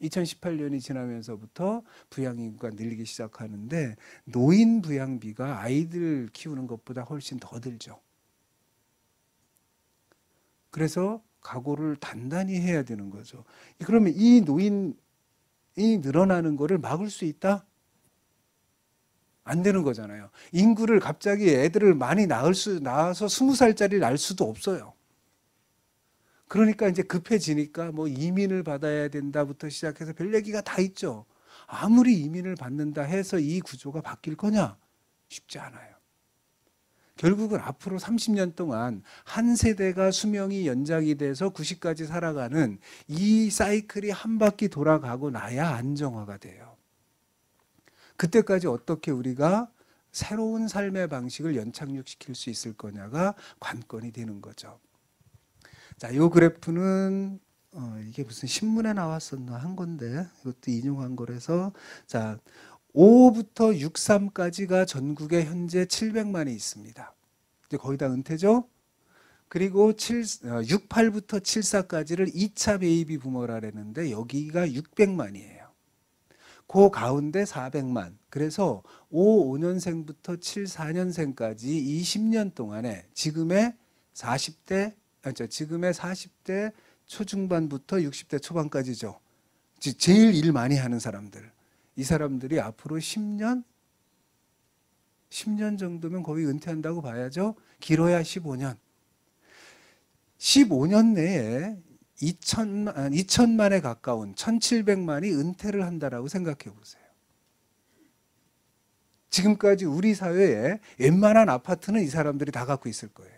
2018년이 지나면서부터 부양 인구가 늘기 시작하는데 노인 부양비가 아이들 키우는 것보다 훨씬 더 들죠. 그래서 각오를 단단히 해야 되는 거죠. 그러면 이 노인이 늘어나는 거를 막을 수 있다? 안 되는 거잖아요. 인구를 갑자기 애들을 많이 낳아서 20살짜리를 낳을 수도 없어요. 그러니까 이제 급해지니까 뭐 이민을 받아야 된다부터 시작해서 별 얘기가 다 있죠. 아무리 이민을 받는다 해서 이 구조가 바뀔 거냐? 쉽지 않아요. 결국은 앞으로 30년 동안 한 세대가 수명이 연장이 돼서 90까지 살아가는 이 사이클이 한 바퀴 돌아가고 나야 안정화가 돼요. 그때까지 어떻게 우리가 새로운 삶의 방식을 연착륙시킬 수 있을 거냐가 관건이 되는 거죠. 자, 이 그래프는 이게 무슨 신문에 나왔었나 한 건데 이것도 인용한 거라서 자, 5부터 63까지가 전국에 현재 700만이 있습니다. 이제 거의 다 은퇴죠. 그리고 68부터 74까지를 2차 베이비 부머라 그랬는데 여기가 600만이에요. 그 가운데 400만. 그래서 55년생부터 74년생까지 20년 동안에 지금의 40대 초중반부터 60대 초반까지죠. 제일 일 많이 하는 사람들. 이 사람들이 앞으로 10년 정도면 거의 은퇴한다고 봐야죠. 길어야 15년. 15년 내에 2천만에 가까운 1,700만이 은퇴를 한다라고 생각해 보세요. 지금까지 우리 사회에 웬만한 아파트는 이 사람들이 다 갖고 있을 거예요.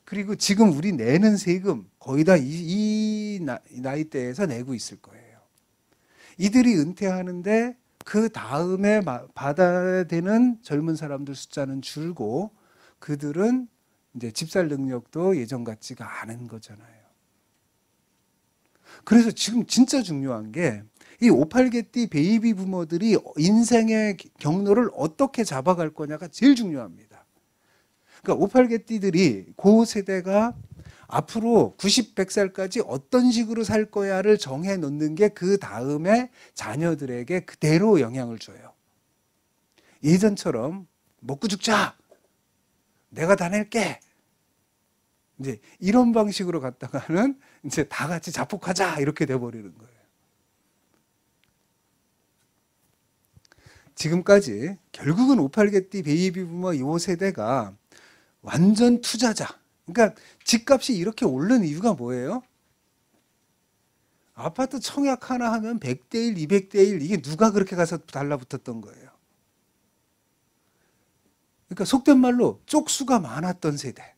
그리고 지금 우리 내는 세금 거의 다 이 나이대에서 내고 있을 거예요. 이들이 은퇴하는데 그 다음에 받아야 되는 젊은 사람들 숫자는 줄고 그들은 이제 집살 능력도 예전 같지가 않은 거잖아요. 그래서 지금 진짜 중요한 게 이 58개띠 베이비 부모들이 인생의 경로를 어떻게 잡아갈 거냐가 제일 중요합니다. 그러니까 58개띠들이 그 세대가 앞으로 90, 100살까지 어떤 식으로 살 거야를 정해 놓는 게 그 다음에 자녀들에게 그대로 영향을 줘요. 예전처럼 먹고 죽자. 내가 다 낼게. 이제 이런 방식으로 갔다가는 이제 다 같이 자폭하자 이렇게 돼 버리는 거예요. 지금까지 결국은 58개띠 베이비 부머 이 세대가 완전 투자자. 그러니까 집값이 이렇게 오른 이유가 뭐예요? 아파트 청약 하나 하면 100대 1, 200대 1 이게 누가 그렇게 가서 달라붙었던 거예요. 그러니까 속된 말로 쪽수가 많았던 세대.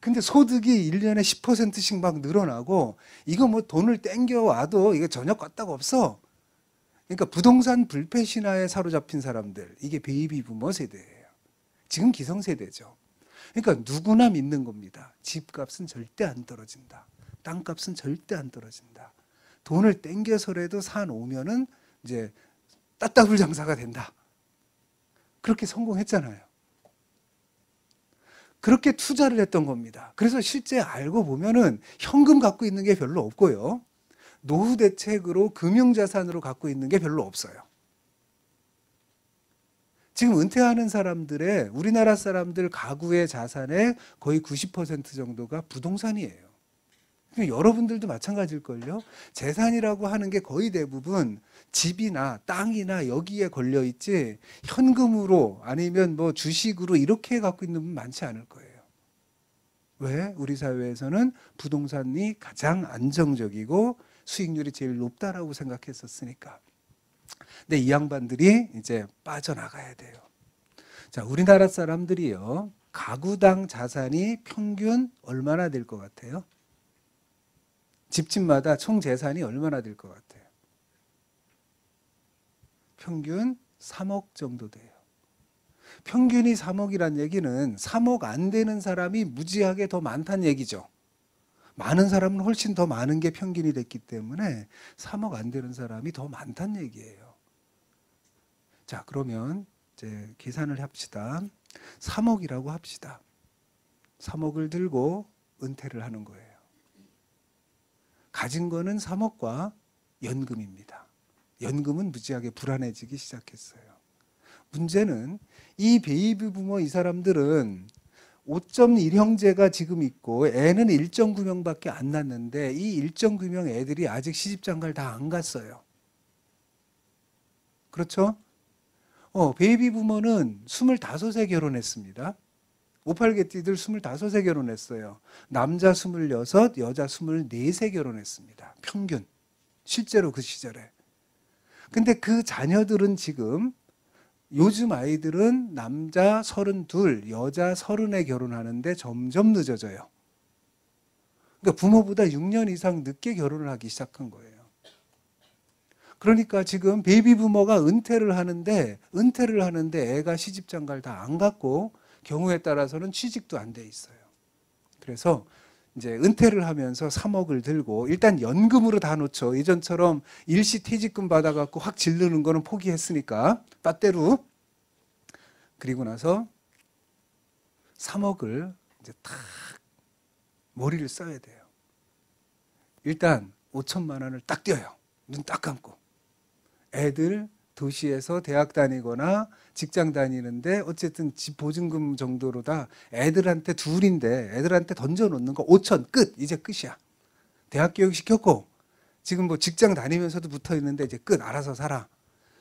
근데 소득이 1년에 10%씩 막 늘어나고 이거 뭐 돈을 땡겨와도 이게 전혀 껐다가 없어. 그러니까 부동산 불패 신화에 사로잡힌 사람들 이게 베이비 부머 세대예요. 지금 기성세대죠. 그러니까 누구나 믿는 겁니다. 집값은 절대 안 떨어진다. 땅값은 절대 안 떨어진다. 돈을 땡겨서라도 사놓으면은 이제 따따블 장사가 된다. 그렇게 성공했잖아요. 그렇게 투자를 했던 겁니다. 그래서 실제 알고 보면은 현금 갖고 있는 게 별로 없고요. 노후 대책으로 금융자산으로 갖고 있는 게 별로 없어요. 지금 은퇴하는 사람들의 우리나라 사람들 가구의 자산의 거의 90% 정도가 부동산이에요. 여러분들도 마찬가지일걸요. 재산이라고 하는 게 거의 대부분 집이나 땅이나 여기에 걸려 있지 현금으로 아니면 뭐 주식으로 이렇게 갖고 있는 분 많지 않을 거예요. 왜? 우리 사회에서는 부동산이 가장 안정적이고 수익률이 제일 높다라고 생각했었으니까. 근데 이 양반들이 이제 빠져나가야 돼요. 자, 우리나라 사람들이요. 가구당 자산이 평균 얼마나 될 것 같아요? 집집마다 총 재산이 얼마나 될 것 같아요? 평균 3억 정도 돼요. 평균이 3억이란 얘기는 3억 안 되는 사람이 무지하게 더 많다는 얘기죠. 많은 사람은 훨씬 더 많은 게 평균이 됐기 때문에 3억 안 되는 사람이 더 많다는 얘기예요. 자, 그러면 이제 계산을 합시다. 3억이라고 합시다. 3억을 들고 은퇴를 하는 거예요. 가진 거는 3억과 연금입니다. 연금은 무지하게 불안해지기 시작했어요. 문제는 이 베이비 부모 이 사람들은 5.1형제가 지금 있고 애는 1.9명밖에 안 낳는데 이 1.9명 애들이 아직 시집장가를 다 안 갔어요. 그렇죠? 베이비 부모는 25에 결혼했습니다. 오팔개띠들 25에 결혼했어요. 남자 26, 여자 24세 결혼했습니다. 평균. 실제로 그 시절에. 근데 그 자녀들은 지금 요즘 아이들은 남자 32, 여자 30에 결혼하는데 점점 늦어져요. 그러니까 부모보다 6년 이상 늦게 결혼을 하기 시작한 거예요. 그러니까 지금 베이비 부모가 은퇴를 하는데 애가 시집장가를 다 안 갔고 경우에 따라서는 취직도 안 돼 있어요. 그래서 이제 은퇴를 하면서 3억을 들고 일단 연금으로 다 놓죠. 예전처럼 일시 퇴직금 받아갖고 확 지르는 거는 포기했으니까 빠떼로. 그리고 나서 3억을 이제 탁 머리를 써야 돼요. 일단 5천만 원을 딱 떼어요. 눈 딱 감고. 애들 도시에서 대학 다니거나 직장 다니는데 어쨌든 집 보증금 정도로 다 애들한테 둘인데 애들한테 던져놓는 거 5천 끝. 이제 끝이야. 대학 교육 시켰고 지금 뭐 직장 다니면서도 붙어 있는데 이제 끝. 알아서 살아.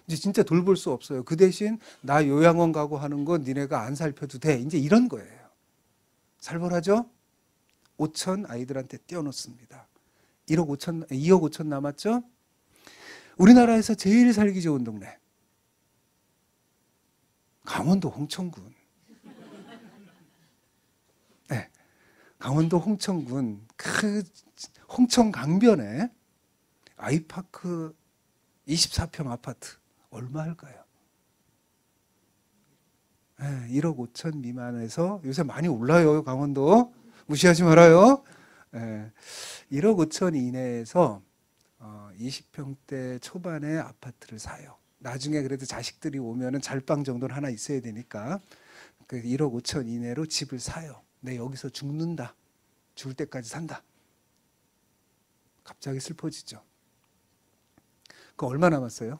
이제 진짜 돌볼 수 없어요. 그 대신 나 요양원 가고 하는 거 니네가 안 살펴도 돼. 이제 이런 거예요. 살벌하죠? 5천 아이들한테 떼어놓습니다. 2억 5천 남았죠? 우리나라에서 제일 살기 좋은 동네. 강원도 홍천군. 네, 강원도 홍천군 그 홍천 강변에 아이파크 24평 아파트 얼마 할까요? 네, 1억 5천 미만에서 요새 많이 올라요. 강원도 무시하지 말아요. 네, 1억 5천 이내에서 20평대 초반의 아파트를 사요. 나중에 그래도 자식들이 오면은 잘방 정도는 하나 있어야 되니까 그 1억 5천 이내로 집을 사요. 내 여기서 죽는다. 죽을 때까지 산다. 갑자기 슬퍼지죠. 그 얼마 남았어요?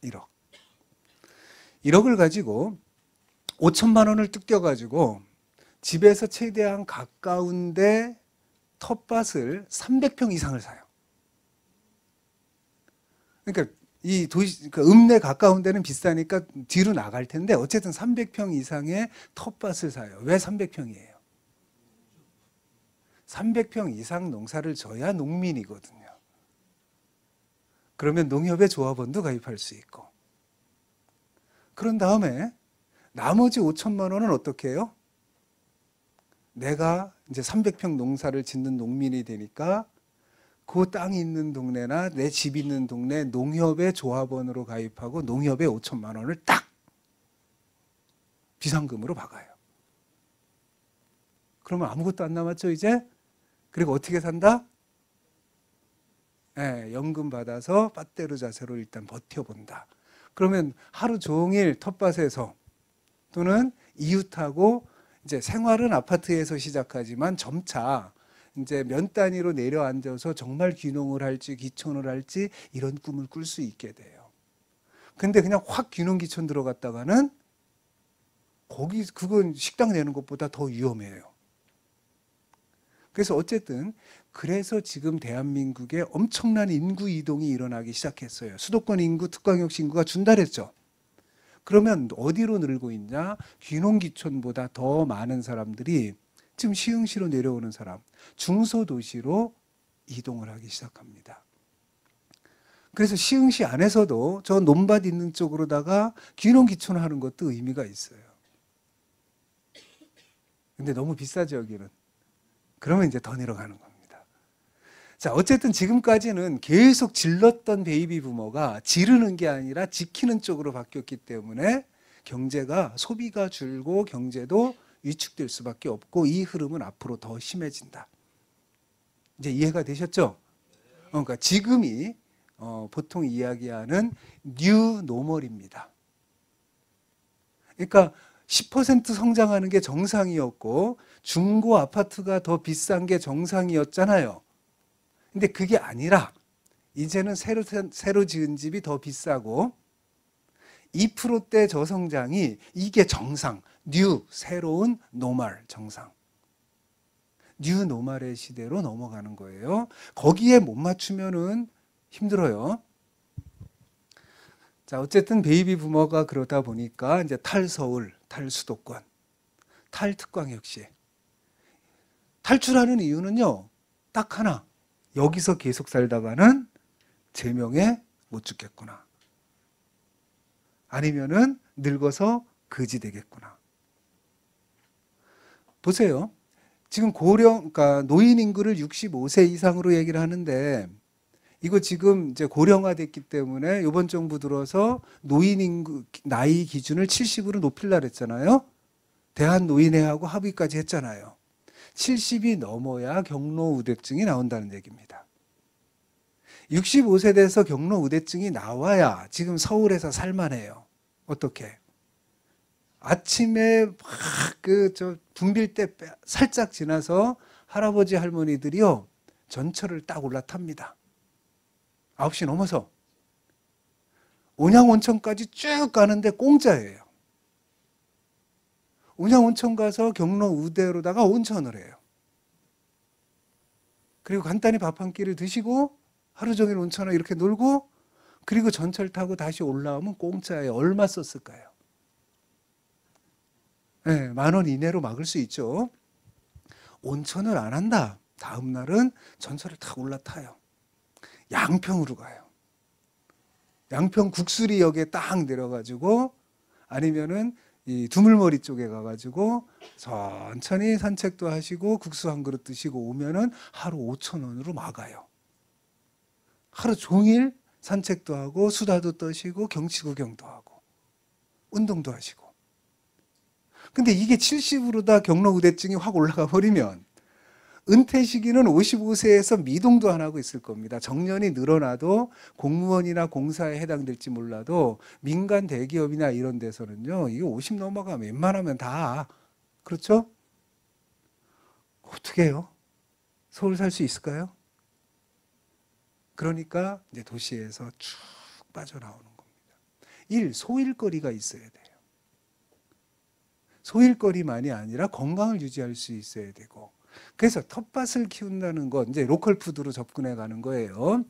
1억. 1억을 가지고 5천만 원을 뜯겨가지고 집에서 최대한 가까운데 텃밭을 300평 이상을 사요. 그러니까 이 도시, 그 읍내 가까운 데는 비싸니까 뒤로 나갈 텐데 어쨌든 300평 이상의 텃밭을 사요. 왜 300평이에요? 300평 이상 농사를 져야 농민이거든요. 그러면 농협의 조합원도 가입할 수 있고. 그런 다음에 나머지 5천만 원은 어떻게 해요? 내가 이제 300평 농사를 짓는 농민이 되니까 그 땅이 있는 동네나 내 집 있는 동네 농협의 조합원으로 가입하고 농협에 5천만 원을 딱 비상금으로 박아요. 그러면 아무것도 안 남았죠 이제? 그리고 어떻게 산다? 네, 연금 받아서 빠떼로 자세로 일단 버텨본다. 그러면 하루 종일 텃밭에서 또는 이웃하고 이제 생활은 아파트에서 시작하지만 점차 이제 면 단위로 내려앉아서 정말 귀농을 할지 귀촌을 할지 이런 꿈을 꿀 수 있게 돼요. 근데 그냥 확 귀농 귀촌 들어갔다가는 거기 그건 식당 내는 것보다 더 위험해요. 그래서 어쨌든 그래서 지금 대한민국에 엄청난 인구 이동이 일어나기 시작했어요. 수도권 인구, 특광역 인구가 준달했죠. 그러면 어디로 늘고 있냐? 귀농 귀촌보다 더 많은 사람들이 지금 시흥시로 내려오는 사람, 중소도시로 이동을 하기 시작합니다. 그래서 시흥시 안에서도 저 논밭 있는 쪽으로다가 귀농 귀촌하는 것도 의미가 있어요. 근데 너무 비싸죠, 여기는. 그러면 이제 더 내려가는 겁니다. 자, 어쨌든 지금까지는 계속 질렀던 베이비 부머가 지르는 게 아니라 지키는 쪽으로 바뀌었기 때문에 경제가, 소비가 줄고 경제도 위축될 수밖에 없고 이 흐름은 앞으로 더 심해진다. 이제 이해가 되셨죠? 그러니까 지금이 보통 이야기하는 뉴 노멀입니다. 그러니까 10% 성장하는 게 정상이었고 중고 아파트가 더 비싼 게 정상이었잖아요. 근데 그게 아니라 이제는 새로 지은 집이 더 비싸고 2%대 저성장이 이게 정상, 뉴, 새로운 노멀, 정상. 뉴 노멀의 시대로 넘어가는 거예요. 거기에 못 맞추면은 힘들어요. 자, 어쨌든 베이비 부머가 그러다 보니까 이제 탈서울, 탈수도권, 탈특광역시. 탈출하는 이유는요, 딱 하나. 여기서 계속 살다가는 제명에 못 죽겠구나. 아니면은 늙어서 거지 되겠구나. 보세요. 지금 그러니까 노인 인구를 65세 이상으로 얘기를 하는데 이거 지금 이제 고령화됐기 때문에 이번 정부 들어서 노인 인구 나이 기준을 70으로 높이려고 했잖아요. 대한노인회하고 합의까지 했잖아요. 70이 넘어야 경로우대증이 나온다는 얘기입니다. 65세 돼서 경로우대증이 나와야 지금 서울에서 살만해요. 어떻게? 아침에 막 붐빌 때 살짝 지나서 할아버지 할머니들이요 전철을 딱 올라탑니다. 9시 넘어서 온양온천까지 쭉 가는데 공짜예요. 온양온천 가서 경로우대로다가 온천을 해요. 그리고 간단히 밥 한 끼를 드시고 하루 종일 온천을 이렇게 놀고 그리고 전철 타고 다시 올라오면 공짜예요. 얼마 썼을까요? 네, 10,000원 이내로 막을 수 있죠. 온천을 안 한다. 다음 날은 전철을 탁 올라타요. 양평으로 가요. 양평 국수리역에 딱 내려가지고 아니면은 이 두물머리 쪽에 가가지고 천천히 산책도 하시고 국수 한 그릇 드시고 오면은 하루 5,000원으로 막아요. 하루 종일 산책도 하고 수다도 떠시고 경치 구경도 하고 운동도 하시고. 근데 이게 70으로 다 경로우대증이 확 올라가 버리면 은퇴 시기는 55세에서 미동도 안 하고 있을 겁니다. 정년이 늘어나도 공무원이나 공사에 해당될지 몰라도 민간 대기업이나 이런 데서는요. 이게 50 넘어가면 웬만하면 다 그렇죠? 어떻게 해요? 서울 살 수 있을까요? 그러니까 이제 도시에서 쭉 빠져나오는 겁니다. 소일거리가 있어야 돼요. 소일거리만이 아니라 건강을 유지할 수 있어야 되고 그래서 텃밭을 키운다는 건 이제 로컬 푸드로 접근해 가는 거예요.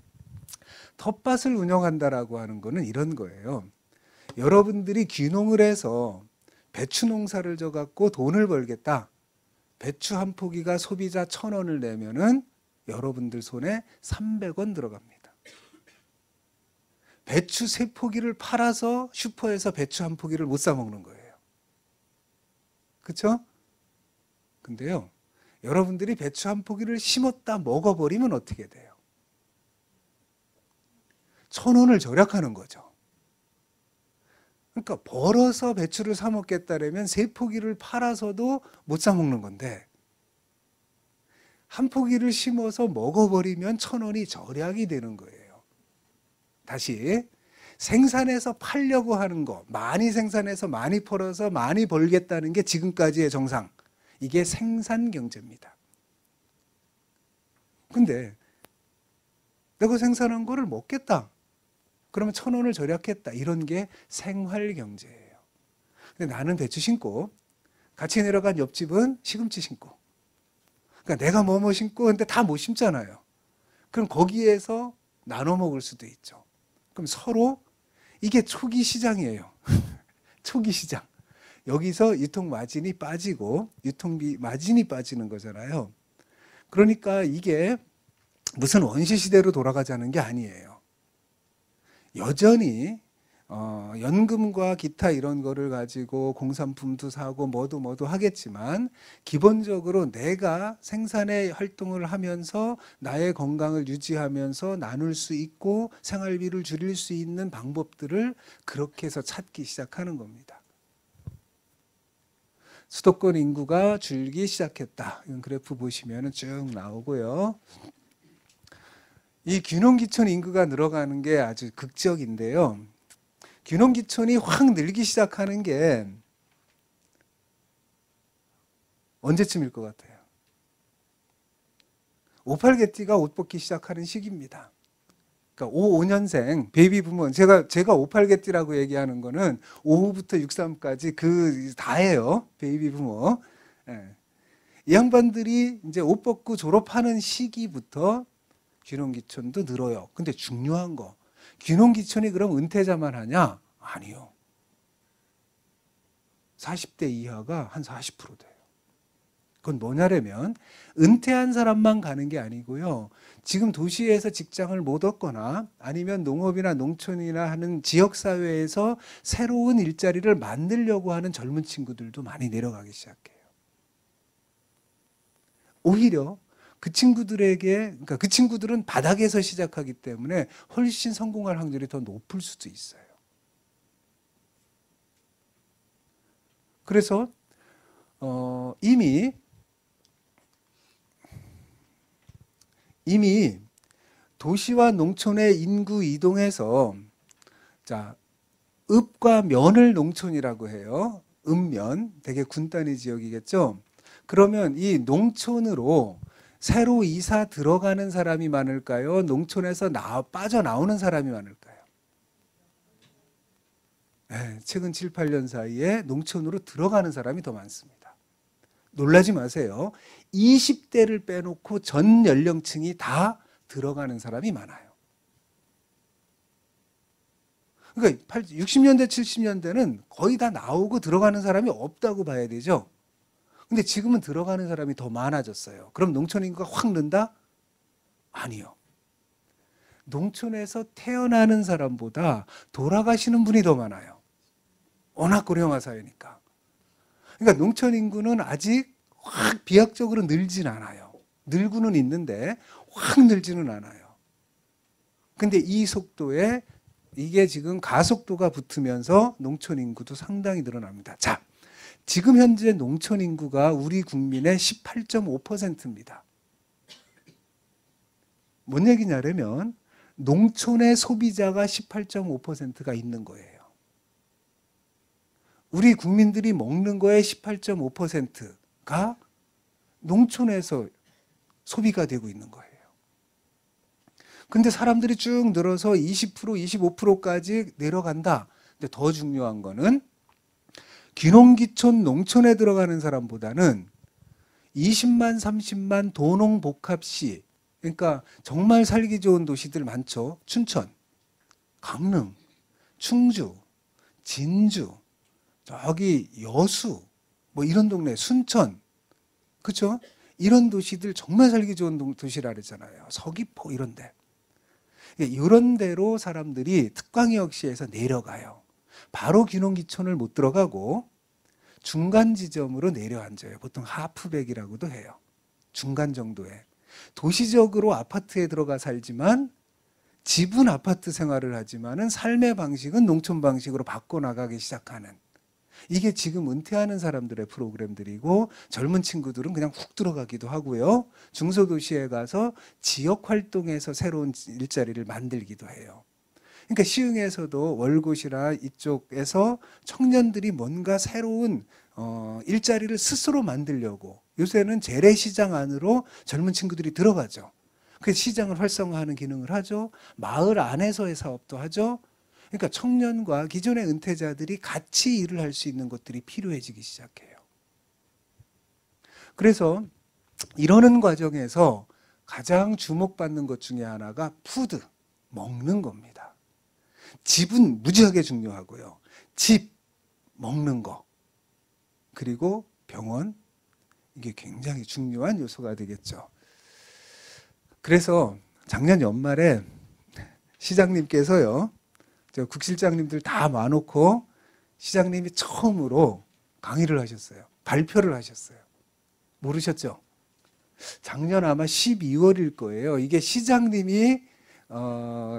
텃밭을 운영한다라고 하는 거는 이런 거예요. 여러분들이 귀농을 해서 배추 농사를 져갖고 돈을 벌겠다. 배추 한 포기가 소비자 1,000원을 내면은 여러분들 손에 300원 들어갑니다. 배추 3포기를 팔아서 슈퍼에서 배추 한 포기를 못 사 먹는 거예요. 그렇죠? 근데요. 여러분들이 배추 한 포기를 심었다 먹어버리면 어떻게 돼요? 1,000원을 절약하는 거죠. 그러니까 벌어서 배추를 사 먹겠다라면 3포기를 팔아서도 못 사 먹는 건데 한 포기를 심어서 먹어버리면 1,000원이 절약이 되는 거예요. 다시 생산해서 팔려고 하는 거 많이 생산해서 많이 팔아서 많이 벌겠다는 게 지금까지의 정상. 이게 생산 경제입니다. 근데 내가 생산한 거를 먹겠다. 그러면 1,000원을 절약했다. 이런 게 생활 경제예요. 근데 나는 배추 심고 같이 내려간 옆집은 시금치 심고, 그러니까 내가 뭐뭐 심고 근데 다 못 심잖아요. 그럼 거기에서 나눠 먹을 수도 있죠. 그럼 서로 이게 초기 시장이에요. 초기 시장. 여기서 유통 마진이 빠지고 유통비 마진이 빠지는 거잖아요. 그러니까 이게 무슨 원시 시대로 돌아가자는 게 아니에요. 여전히 연금과 기타 이런 거를 가지고 공산품도 사고 뭐도 하겠지만 기본적으로 내가 생산의 활동을 하면서 나의 건강을 유지하면서 나눌 수 있고 생활비를 줄일 수 있는 방법들을 그렇게 해서 찾기 시작하는 겁니다. 수도권 인구가 줄기 시작했다. 이런 그래프 보시면 쭉 나오고요. 이 귀농귀촌 인구가 늘어가는 게 아주 극적인데요. 귀농귀촌이 확 늘기 시작하는 게 언제쯤일 것 같아요? 58개띠가 옷 벗기 시작하는 시기입니다. 그러니까 55년생 베이비 부모, 제가 58개띠라고 얘기하는 거는 55부터 63까지 그 다예요. 베이비 부모. 예. 이 양반들이 이제 옷 벗고 졸업하는 시기부터 귀농귀촌도 늘어요. 근데 중요한 거, 귀농귀촌이 그럼 은퇴자만 하냐? 아니요. 40대 이하가 한 40% 돼요. 그건 뭐냐면 은퇴한 사람만 가는 게 아니고요. 지금 도시에서 직장을 못 얻거나 아니면 농업이나 농촌이나 하는 지역사회에서 새로운 일자리를 만들려고 하는 젊은 친구들도 많이 내려가기 시작해요. 오히려 그 친구들에게, 그러니까 그 친구들은 바닥에서 시작하기 때문에 훨씬 성공할 확률이 더 높을 수도 있어요. 그래서 이미 도시와 농촌의 인구 이동해서, 자, 읍과 면을 농촌이라고 해요. 읍면, 되게 군단위 지역이겠죠. 그러면 이 농촌으로 새로 이사 들어가는 사람이 많을까요? 농촌에서 빠져나오는 사람이 많을까요? 네, 최근 7, 8년 사이에 농촌으로 들어가는 사람이 더 많습니다. 놀라지 마세요. 20대를 빼놓고 전 연령층이 다 들어가는 사람이 많아요. 그러니까 60년대, 70년대는 거의 다 나오고 들어가는 사람이 없다고 봐야 되죠. 근데 지금은 들어가는 사람이 더 많아졌어요. 그럼 농촌 인구가 확 는다? 아니요. 농촌에서 태어나는 사람보다 돌아가시는 분이 더 많아요. 워낙 고령화 사회니까. 그러니까 농촌 인구는 아직 확 비약적으로 늘진 않아요. 늘고는 있는데 확 늘지는 않아요. 근데 이 속도에 이게 지금 가속도가 붙으면서 농촌 인구도 상당히 늘어납니다. 자, 지금 현재 농촌 인구가 우리 국민의 18.5%입니다. 뭔 얘기냐면 농촌의 소비자가 18.5%가 있는 거예요. 우리 국민들이 먹는 거의 18.5%가 농촌에서 소비가 되고 있는 거예요. 근데 사람들이 쭉 늘어서 20%, 25%까지 내려간다. 근데 더 중요한 거는 귀농귀촌 농촌에 들어가는 사람보다는 20만, 30만 도농복합시, 그러니까 정말 살기 좋은 도시들 많죠. 춘천, 강릉, 충주, 진주, 저기 여수, 뭐 이런 동네, 순천, 그렇죠? 이런 도시들 정말 살기 좋은 도시라 그랬잖아요. 서귀포 이런 데. 이런 데로 사람들이 특광역시에서 내려가요. 바로 귀농귀촌을 못 들어가고 중간 지점으로 내려앉아요. 보통 하프백이라고도 해요. 중간 정도에. 도시적으로 아파트에 들어가 살지만 집은 아파트 생활을 하지만은 삶의 방식은 농촌 방식으로 바꿔나가기 시작하는, 이게 지금 은퇴하는 사람들의 프로그램들이고 젊은 친구들은 그냥 훅 들어가기도 하고요. 중소도시에 가서 지역 활동에서 새로운 일자리를 만들기도 해요. 그러니까 시흥에서도 월곶이나 이쪽에서 청년들이 뭔가 새로운 일자리를 스스로 만들려고 요새는 재래시장 안으로 젊은 친구들이 들어가죠. 그 시장을 활성화하는 기능을 하죠. 마을 안에서의 사업도 하죠. 그러니까 청년과 기존의 은퇴자들이 같이 일을 할 수 있는 것들이 필요해지기 시작해요. 그래서 이러는 과정에서 가장 주목받는 것 중에 하나가 푸드, 먹는 겁니다. 집은 무지하게 중요하고요. 집, 먹는 거, 그리고 병원, 이게 굉장히 중요한 요소가 되겠죠. 그래서 작년 연말에 시장님께서요, 국실장님들 다 와놓고 시장님이 처음으로 강의를 하셨어요. 발표를 하셨어요. 모르셨죠? 작년 아마 12월일 거예요. 이게 시장님이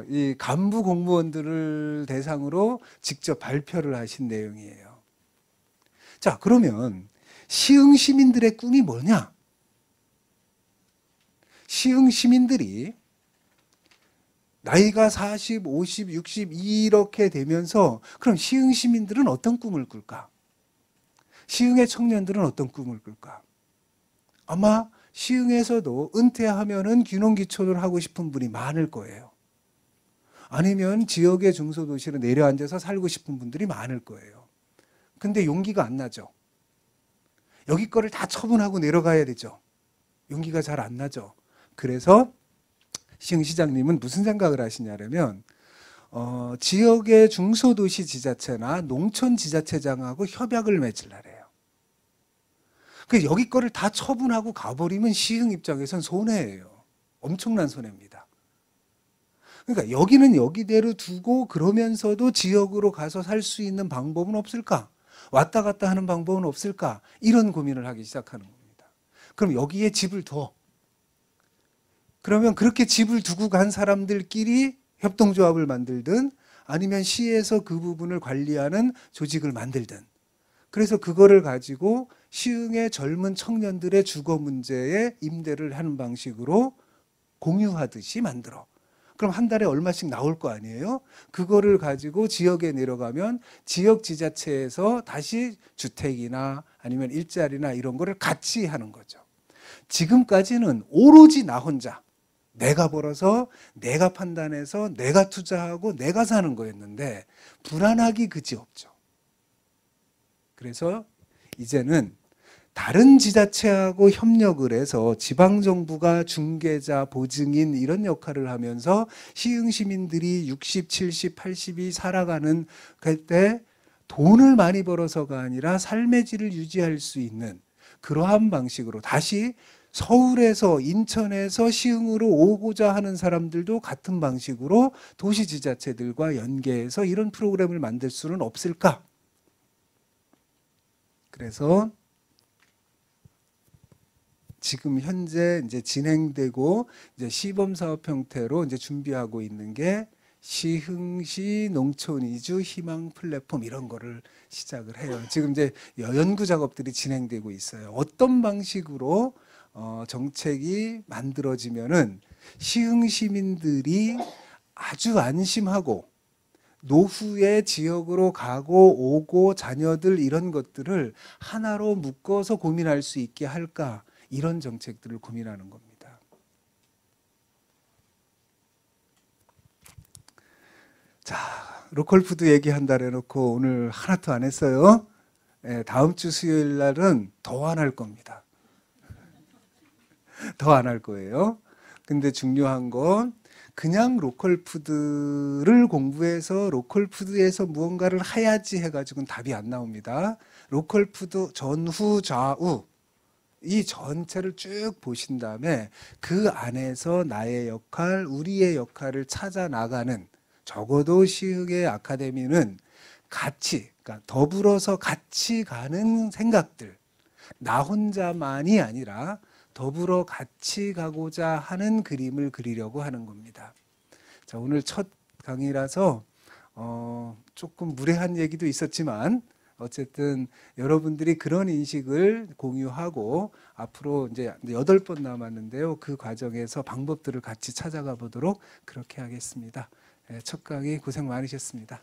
이 간부 공무원들을 대상으로 직접 발표를 하신 내용이에요. 자, 그러면 시흥 시민들의 꿈이 뭐냐? 시흥 시민들이 나이가 40, 50, 60 이렇게 되면서 그럼 시흥 시민들은 어떤 꿈을 꿀까? 시흥의 청년들은 어떤 꿈을 꿀까? 아마 시흥에서도 은퇴하면은 귀농귀촌을 하고 싶은 분이 많을 거예요. 아니면 지역의 중소도시로 내려앉아서 살고 싶은 분들이 많을 거예요. 근데 용기가 안 나죠. 여기 거를 다 처분하고 내려가야 되죠. 용기가 잘 안 나죠. 그래서 시흥시장님은 무슨 생각을 하시냐면 지역의 중소도시 지자체나 농촌지자체장하고 협약을 맺으려래요. 그 여기 거를 다 처분하고 가버리면 시흥 입장에선 손해예요. 엄청난 손해입니다. 그러니까 여기는 여기대로 두고 그러면서도 지역으로 가서 살 수 있는 방법은 없을까? 왔다 갔다 하는 방법은 없을까? 이런 고민을 하기 시작하는 겁니다. 그럼 여기에 집을 둬. 그러면 그렇게 집을 두고 간 사람들끼리 협동조합을 만들든 아니면 시에서 그 부분을 관리하는 조직을 만들든 그래서 그거를 가지고 시흥의 젊은 청년들의 주거 문제에 임대를 하는 방식으로 공유하듯이 만들어. 그럼 한 달에 얼마씩 나올 거 아니에요? 그거를 가지고 지역에 내려가면 지역 지자체에서 다시 주택이나 아니면 일자리나 이런 거를 같이 하는 거죠. 지금까지는 오로지 나 혼자 내가 벌어서 내가 판단해서 내가 투자하고 내가 사는 거였는데 불안하기 그지없죠. 그래서 이제는 다른 지자체하고 협력을 해서 지방정부가 중개자, 보증인 이런 역할을 하면서 시흥 시민들이 60, 70, 80이 살아가는 그때 돈을 많이 벌어서가 아니라 삶의 질을 유지할 수 있는 그러한 방식으로 다시 서울에서 인천에서 시흥으로 오고자 하는 사람들도 같은 방식으로 도시지자체들과 연계해서 이런 프로그램을 만들 수는 없을까? 그래서 지금 현재 이제 진행되고 이제 시범 사업 형태로 이제 준비하고 있는 게 시흥시 농촌 이주 희망 플랫폼 이런 거를 시작을 해요. 지금 이제 연구 작업들이 진행되고 있어요. 어떤 방식으로 정책이 만들어지면은 시흥 시민들이 아주 안심하고 노후에 지역으로 가고 오고 자녀들 이런 것들을 하나로 묶어서 고민할 수 있게 할까 이런 정책들을 고민하는 겁니다. 자, 로컬푸드 얘기한다 해놓고 오늘 하나도 안 했어요. 다음 주 수요일 날은 더 안 할 겁니다. 더 안 할 거예요. 근데 중요한 건 그냥 로컬푸드를 공부해서 로컬푸드에서 무언가를 해야지 해가지고는 답이 안 나옵니다. 로컬푸드 전후 좌우 이 전체를 쭉 보신 다음에 그 안에서 나의 역할, 우리의 역할을 찾아 나가는 적어도 시흥의 아카데미는 같이, 그러니까 더불어서 같이 가는 생각들, 나 혼자만이 아니라 더불어 같이 가고자 하는 그림을 그리려고 하는 겁니다. 자, 오늘 첫 강의라서 조금 무례한 얘기도 있었지만 어쨌든 여러분들이 그런 인식을 공유하고 앞으로 이제 8번 남았는데요. 그 과정에서 방법들을 같이 찾아가 보도록 그렇게 하겠습니다. 첫 강의 고생 많으셨습니다.